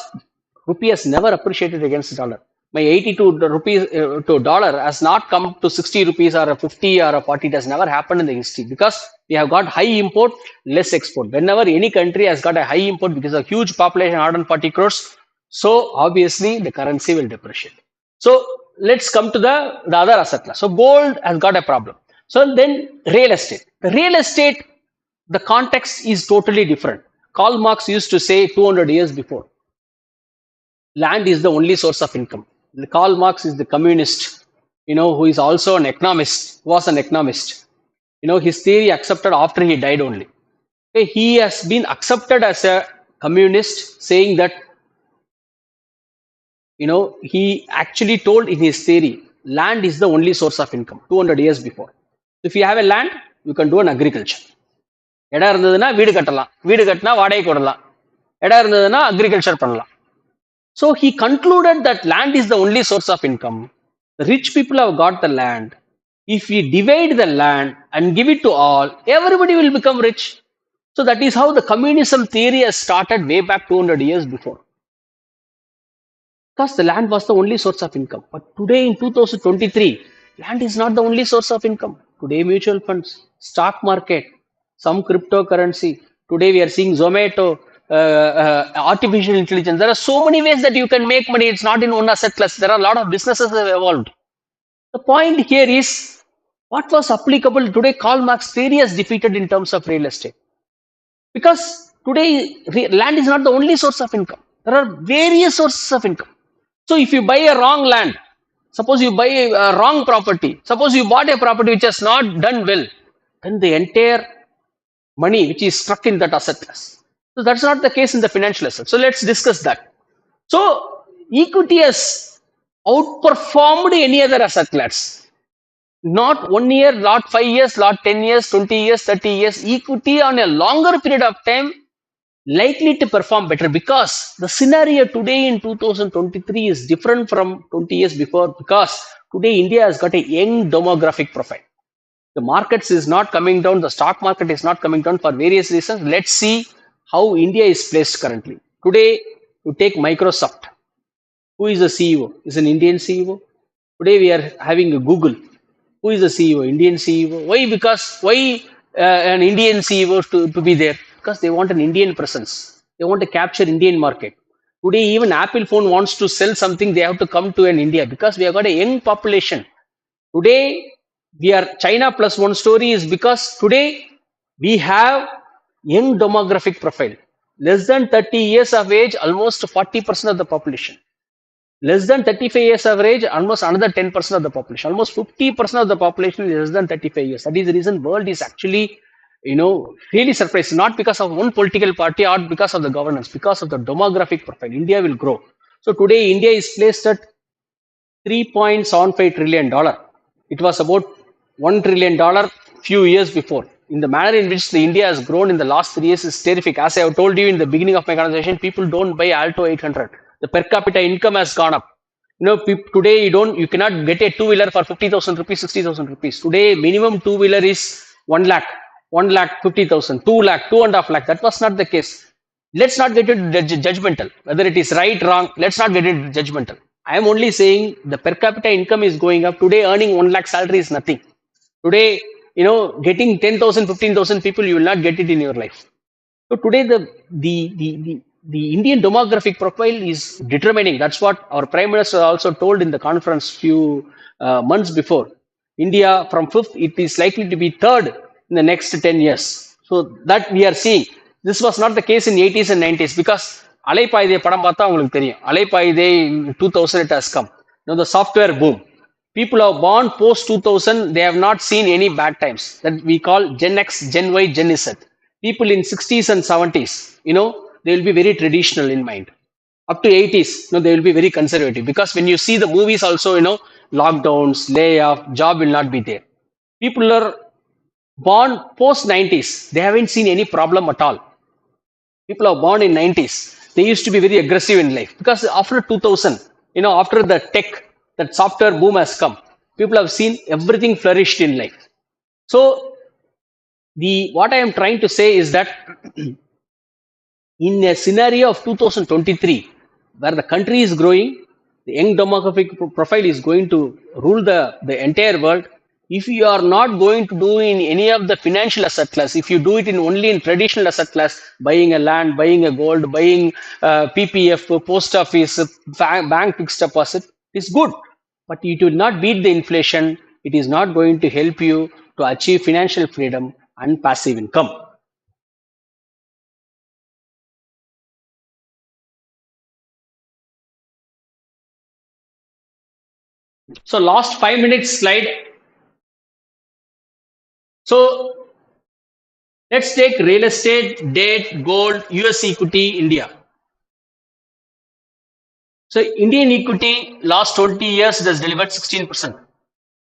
rupee has never appreciated against dollar. My 82 rupees to dollar has not come to 60 rupees or a 50 or a 40. It has never happened in the history because we have got high import, less export. Whenever any country has got a high import because of huge population, 140 crores, so obviously the currency will depreciate. So let's come to the other asset class. So gold has got a problem. So then real estate. The real estate, the context is totally different. Karl Marx used to say 200 years before, land is the only source of income. Karl Marx is the communist, who is also an economist, was an economist. His theory accepted after he died only. Okay, he has been accepted as a communist, saying that, he actually told in his theory, land is the only source of income 200 years before. If you have a land, you can do an agriculture. இடம் இருந்ததுன்னா வீடு கட்டலாம், வீடு கட்டினா வாடகை கொடுக்கலாம், இடம் இருந்ததுன்னா அக்ரிகல்ச்சர் பண்ணலாம். So he concluded that land is the only source of income. The rich people have got the land. If we divide the land and give it to all, everybody will become rich. So that is how the communism theory has started way back 200 years before. Because the land was the only source of income. But today in 2023, land is not the only source of income. Today mutual funds, stock market, some cryptocurrency. Today we are seeing Zomato, artificial intelligence. There are so many ways that you can make money. It's not in one asset class. There are a lot of businesses that have evolved. The point here is what was applicable today. Karl Marx theory has defeated in terms of real estate. Because today land is not the only source of income. There are various sources of income. So if you buy a wrong land, suppose you buy a wrong property, suppose you bought a property which has not done well, then the entire money which is struck in that asset class. So that's not the case in the financial asset. So let's discuss that. So equity has outperformed any other asset class. Not 1 year, not 5 years, not 10 years, 20 years, 30 years. Equity on a longer period of time likely to perform better because the scenario today in 2023 is different from 20 years before because today India has got a young demographic profile. The markets is not coming down, the stock market is not coming down for various reasons. Let's see how India is placed currently. Today, you take Microsoft. Who is the CEO? Is an Indian CEO. Today we are having a Google. Who is the CEO? Indian CEO. Why? Because why an Indian CEO to be there? Because they want an Indian presence. They want to capture Indian market. Today, even Apple phone wants to sell something, they have to come to an India because we have got a young population. Today, we are China plus one story is because today we have young demographic profile. Less than 30 years of age, almost 40% of the population. Less than 35 years of age, almost another 10% of the population. Almost 50% of the population is less than 35 years. That is the reason world is actually, really surprised. Not because of one political party or because of the governance, because of the demographic profile. India will grow. So today India is placed at $3.75 trillion. It was about $1 trillion few years before. In the manner in which the India has grown in the last 3 years is terrific. As I have told you in the beginning of my conversation, people don't buy Alto 800. The per capita income has gone up. Today you cannot get a two-wheeler for 50,000 rupees, 60,000 rupees. Today minimum two-wheeler is 1 lakh, 1,50,000, 2 lakh, 2.5 lakh. That was not the case. Let's not get into judgmental. Whether it is right, wrong, let's not get into judgmental. I am only saying the per capita income is going up. Today earning 1 lakh salary is nothing. Today getting 10,000, 15,000 people, you will not get it in your life. So today, the Indian demographic profile is determining. That's what our Prime Minister also told in the conference few months before. India from fifth, it is likely to be third in the next 10 years. So that we are seeing. This was not the case in 80s and 90s because அலைப்பாய்தே படம் பார்த்தா உங்களுக்கு தெரியும். அலைப்பாய்தே in 2000 it has come. The software boom. People are born post 2000, they have not seen any bad times. That we call Gen X, Gen Y, Gen Z. People in 60s and 70s, they will be very traditional in mind. Up to 80s, they will be very conservative because when you see the movies also, lockdowns, layoff, job will not be there. People are born post 90s, they haven't seen any problem at all. People are born in 90s, they used to be very aggressive in life because after 2000, after the tech, that software boom has come, people have seen everything flourished in life. So what I am trying to say is that in a scenario of 2023, where the country is growing, the young demographic profile is going to rule the entire world. If you are not going to do in any of the financial asset class, if you do it in only in traditional asset class, buying a land, buying a gold, buying PPF, post office, bank fixed deposit, is good. But it will not beat the inflation. It is not going to help you to achieve financial freedom and passive income. So last 5 minutes slide. So let's take real estate, debt, gold, US equity, India. So Indian equity last 20 years it has delivered 16%.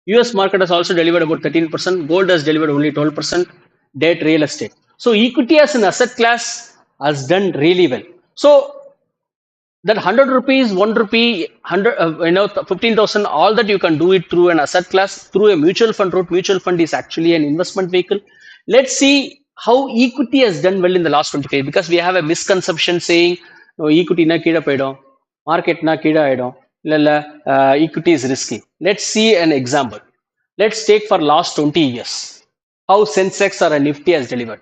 US market has also delivered about 13%. Gold has delivered only 12%. Debt, real estate. So equity as an asset class has done really well. So that 100 rupees, 1 rupee, 100, 15,000, all that you can do it through an asset class, through a mutual fund route. Mutual fund is actually an investment vehicle. Let's see how equity has done well in the last 25, because we have a misconception saying, no, equity na kida paidom, market na kida aidom, equity is risky. Let's see an example. Let's take for last 20 years, how Sensex or a Nifty has delivered.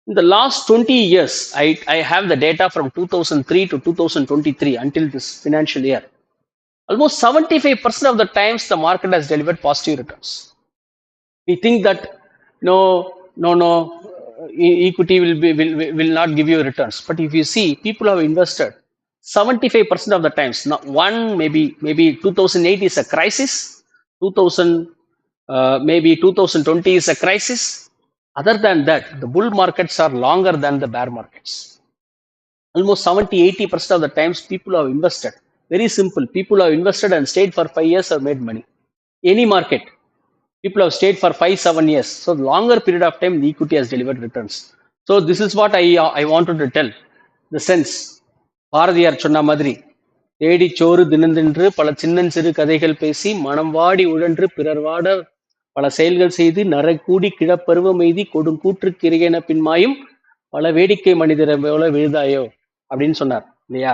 In the last 20 years, I have the data from 2003 to 2023 until this financial year. Almost 75% of the times the market has delivered positive returns. We think that equity will not give you returns. But if you see, people have invested 75% of the times. Not one, maybe 2008 is a crisis, 2020 is a crisis. Other than that, the bull markets are longer than the bear markets. Almost 70-80% of the times people have invested. Very simple. People have invested and stayed for 5 years have made money. Any market, people have stayed for 5-7 years. So longer period of time, the equity has delivered returns. So this is what I wanted to tell. The sense, Bharathiyar சொன்ன மாதிரி தேடி சோறு தினந்தென்று பல சின்னஞ்சிறு கதைகள் பேசி மனம் வாடி உழன்று பிறர் வாட பல செயல்கள் செய்து நரை கூடி கிழப்பருவம் எய்தி கொடும் கூற்றுக்கு இறையென பின்மாயும் பல வேடிக்கை மனிதரை போல விழுதாயோ அப்படின்னு சொன்னார் இல்லையா.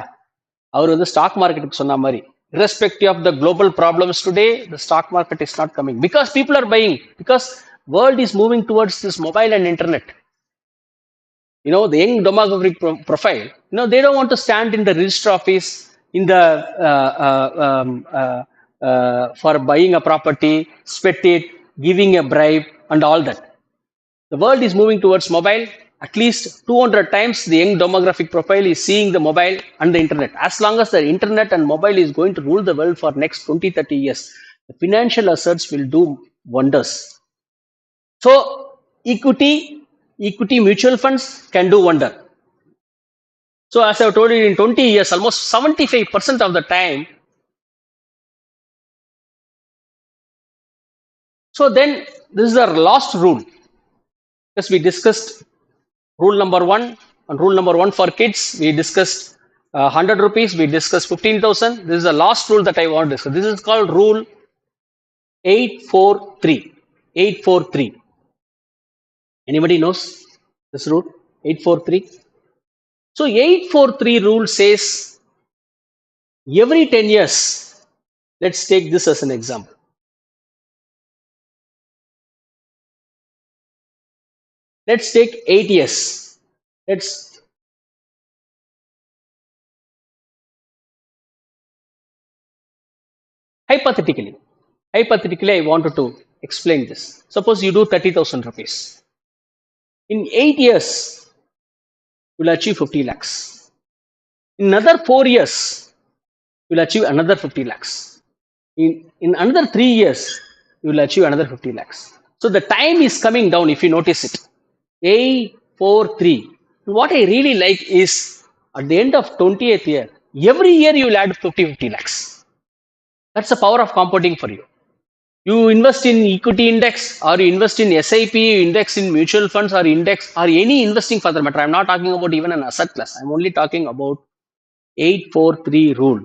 அவர் ஸ்டாக் மார்க்கெட்டுக்கு சொன்ன மாதிரி, irrespective of the global problems today, the stock market is not coming because people are buying, because world is moving towards this mobile and internet. The young demographic profile, they don't want to stand in the register office in the for buying a property, sweat it, giving a bribe and all that. The world is moving towards mobile. At least 200 times the young demographic profile is seeing the mobile and the internet. As long as the internet and mobile is going to rule the world for next 20-30 years, the financial assets will do wonders. So equity mutual funds can do wonder. So as I told you, in 20 years, almost 75% of the time. So then this is our last rule. Because we discussed rule number 1 and rule number 1 for kids. We discussed 100 rupees. We discussed 15,000. This is the last rule that I want to discuss. This is called rule 843. 843. Anybody knows this rule? 843. So 843 rule says every 10 years, let's take this as an example. Let's take 8 years. Let's hypothetically, I wanted to explain this. Suppose you do 30,000 rupees. In 8 years, you will achieve 50 lakhs. In another 4 years, you will achieve another 50 lakhs. In another 3 years, you will achieve another 50 lakhs. So the time is coming down if you notice it. 8, 4, 3. What I really like is at the end of 20th year, every year you will add 50 lakhs. That's the power of compounding for you. You invest in equity index or you invest in SIP, you index in mutual funds or index or any investing for that matter. I'm not talking about even an asset class. I'm only talking about 843 rule.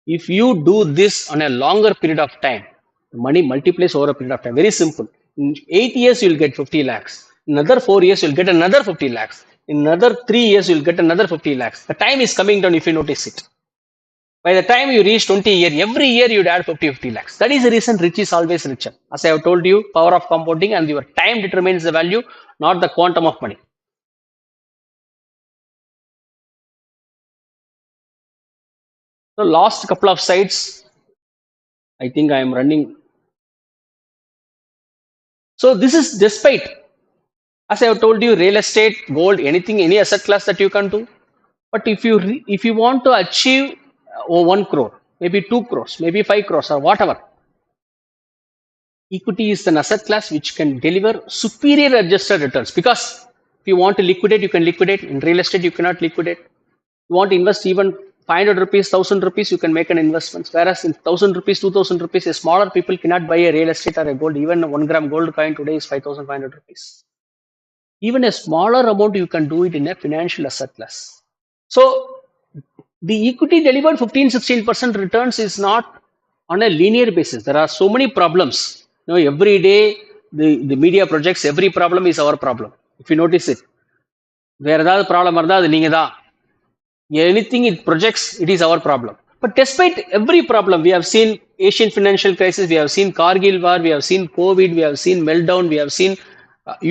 If you do this on a longer period of time, money multiplies over a period of time. Very simple. In 8 years, you'll get 50 lakhs. In another 4 years, you'll get another 50 lakhs. In another 3 years, you'll get another 50 lakhs. The time is coming down if you notice it. By the time you reach 20 years, every year you'd add 50 lakhs. That is the reason rich is always richer. As I have told you, power of compounding and your time determines the value, not the quantum of money. So last couple of sites, I think I am running. So this is despite, as I have told you, real estate, gold, anything, any asset class that you can do. But if you want to achieve 1 crore, maybe 2 crores, maybe 5 crores or whatever, equity is an asset class which can deliver superior adjusted returns. Because if you want to liquidate, you can liquidate. In real estate, you cannot liquidate. You want to invest even 500 rupees, 1000 rupees, you can make an investment. Whereas in 1000 rupees, 2000 rupees, a smaller people cannot buy a real estate or a gold. Even a 1 gram gold coin today is 5500 rupees. Even a smaller amount, you can do it in a financial asset class. So the equity delivered 15-16% returns is not on a linear basis. There are so many problems. Every day the media projects every problem is our problem. If you notice it, வேற ஏதாவது problem இருந்தால் அது நீங்க தான். Anything it projects, it is our problem. But despite every problem, we have seen Asian financial crisis, we have seen Kargil war, we have seen COVID, we have seen meltdown, we have seen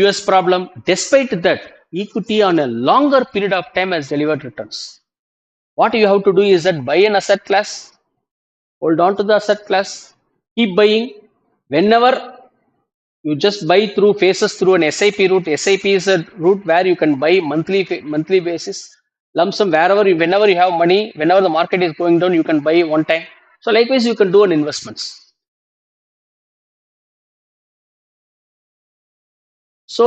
US problem. Despite that, equity on a longer period of time has delivered returns. What you have to do is that buy an asset class, hold on to the asset class, keep buying. Whenever you just buy through phases through an SIP route. SIP is a route where you can buy monthly basis, lump sum whenever you have money, whenever the market is going down, you can buy one time. So likewise, you can do an investments. So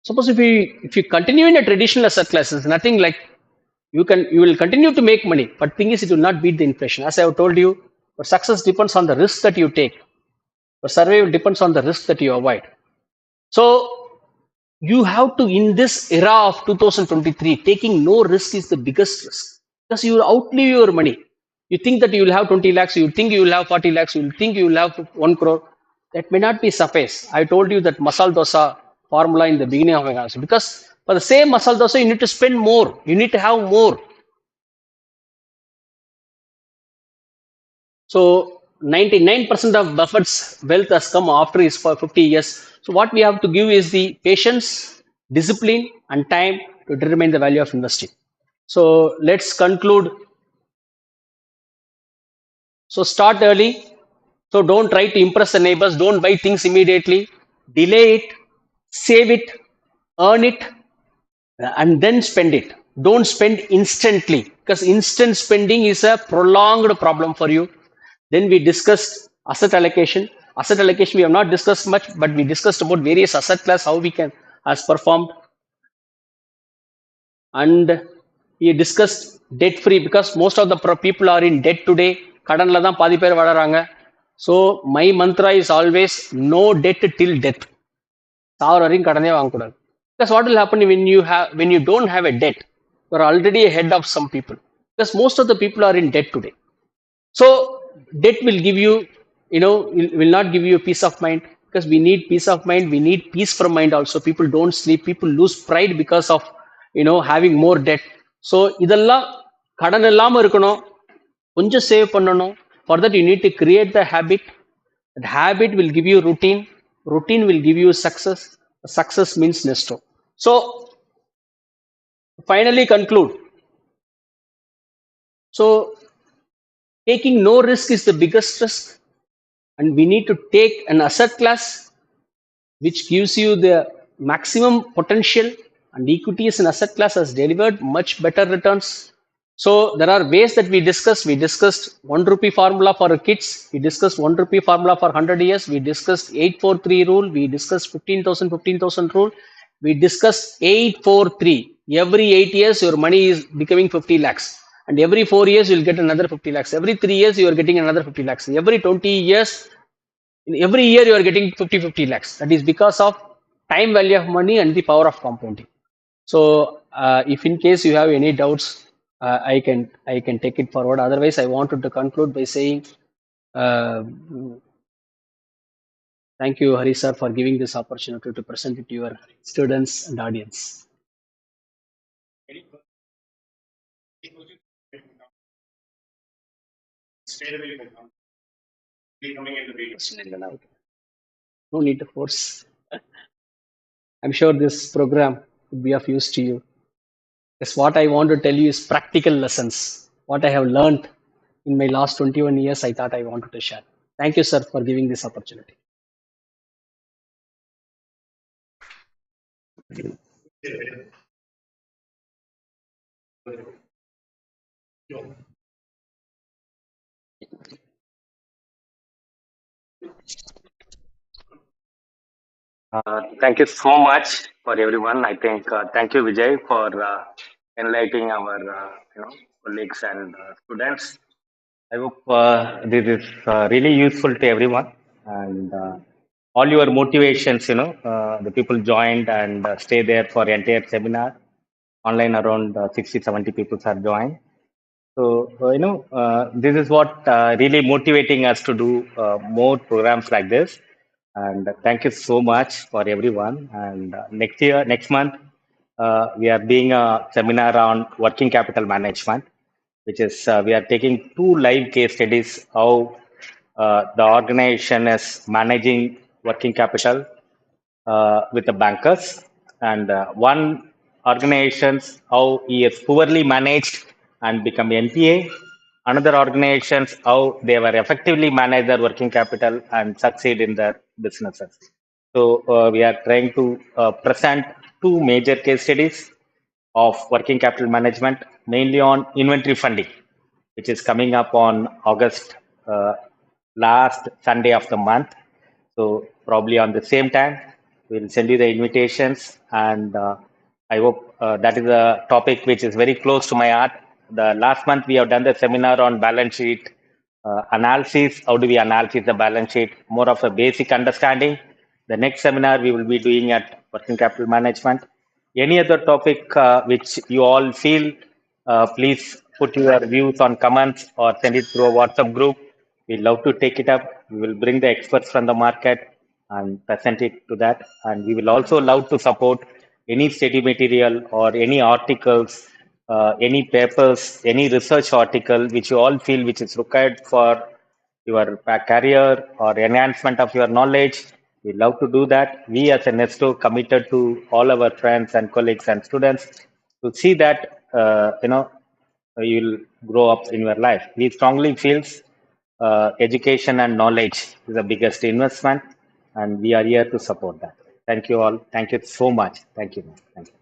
suppose if you continue in a traditional asset classes, nothing like you will continue to make money, but thing is it will not beat the inflation. As I have told you, your success depends on the risk that you take. Your survival depends on the risk that you avoid. So you have to, in this era of 2023, taking no risk is the biggest risk, because you will outlive your money. You think that you will have 20 lakhs, you think you will have 40 lakhs, you will think you will have 1 crore. That may not be suffice. I told you that masala dosa formula in the beginning of my answer, because for the same masala dosa, you need to spend more, you need to have more. So 99% of Buffett's wealth has come after his 50 years. So what we have to give is the patience, discipline and time to determine the value of investing. So let's conclude. So start early. So don't try to impress the neighbors. Don't buy things immediately. Delay it, save it, earn it, and then spend it. Don't spend instantly, because instant spending is a prolonged problem for you. Then we discussed asset allocation. Asset allocation we have not discussed much, but we discussed about various asset class, how we can has performed. And we discussed debt free, because most of the people are in debt today. கடன்ல தான் பாதி பேர் வாழறாங்க. So my mantra is always no debt till death. சாவர வரைக்கும் கடனே வாங்கக்கூடாது. Because what will happen when you don't have a debt? You are already ahead of some people. Because most of the people are in debt today. So debt will give you, will not give you a peace of mind, because we need peace of mind. We need peace from mind also. People don't sleep. People lose pride because of, having more debt. So இதெல்லாம் கடன் இல்லாம இருக்கணும், கொஞ்சம் save பண்ணணும். For that you need to create the habit. That habit will give you routine. routine will give you success. Success means Nesto. So finally conclude. So taking no risk is the biggest risk, and we need to take an asset class which gives you the maximum potential, and equity as an asset class has delivered much better returns. So there are ways that we discussed. We discussed 1 rupee formula for kids. We discussed 1 rupee formula for 100 years. We discussed 843 rule. We discussed 15,000 rule. We discussed 843. Every 8 years, your money is becoming 50 lakhs. And every 4 years, you'll get another 50 lakhs. Every 3 years, you are getting another 50 lakhs. Every 20 years, in every year, you are getting 50 lakhs. That is because of time value of money and the power of compounding. So if in case you have any doubts, I can take it forward. Otherwise, I wanted to conclude by saying uh, thank you, Hari sir, for giving this opportunity to present it to your students and audience. No need to force. I'm sure this program would be of use to you. Yes, what I want to tell you is practical lessons. What I have learned in my last 21 years, I thought I wanted to share. Thank you, sir, for giving this opportunity. Thank you so much for everyone. I think thank you Vijay for enlightening our colleagues and students. I hope this is really useful to everyone, and all your motivations. The people joined and stay there for entire seminar. Online around 60, 70 people have joined. So, this is what really motivating us to do more programs like this. And thank you so much for everyone. And next month, we are doing a seminar on working capital management, which is we are taking two live case studies how the organization is managing working capital with the bankers, and one organizations how he is poorly managed and become NPA. Another organizations how they were effectively manage their working capital and succeed in their businesses. So we are trying to present two major case studies of working capital management, mainly on inventory funding, which is coming up on August last Sunday of the month. So probably on the same time, we'll send you the invitations, and I hope that is a topic which is very close to my heart. The last month we have done the seminar on balance sheet analysis. How do we analyze the balance sheet? More of a basic understanding. The next seminar we will be doing at working capital management. Any other topic which you all feel, please put your views on comments or send it through a WhatsApp group. We love to take it up. We will bring the experts from the market and present it to that. And we will also love to support any study material or any articles, any papers, any research article which you all feel which is required for your career or enhancement of your knowledge. We love to do that. We as a Nesto committed to all our friends and colleagues and students to see that you'll grow up in your life. We strongly feels education and knowledge is the biggest investment, and we are here to support that. Thank you all. Thank you so much. Thank you. Thank you.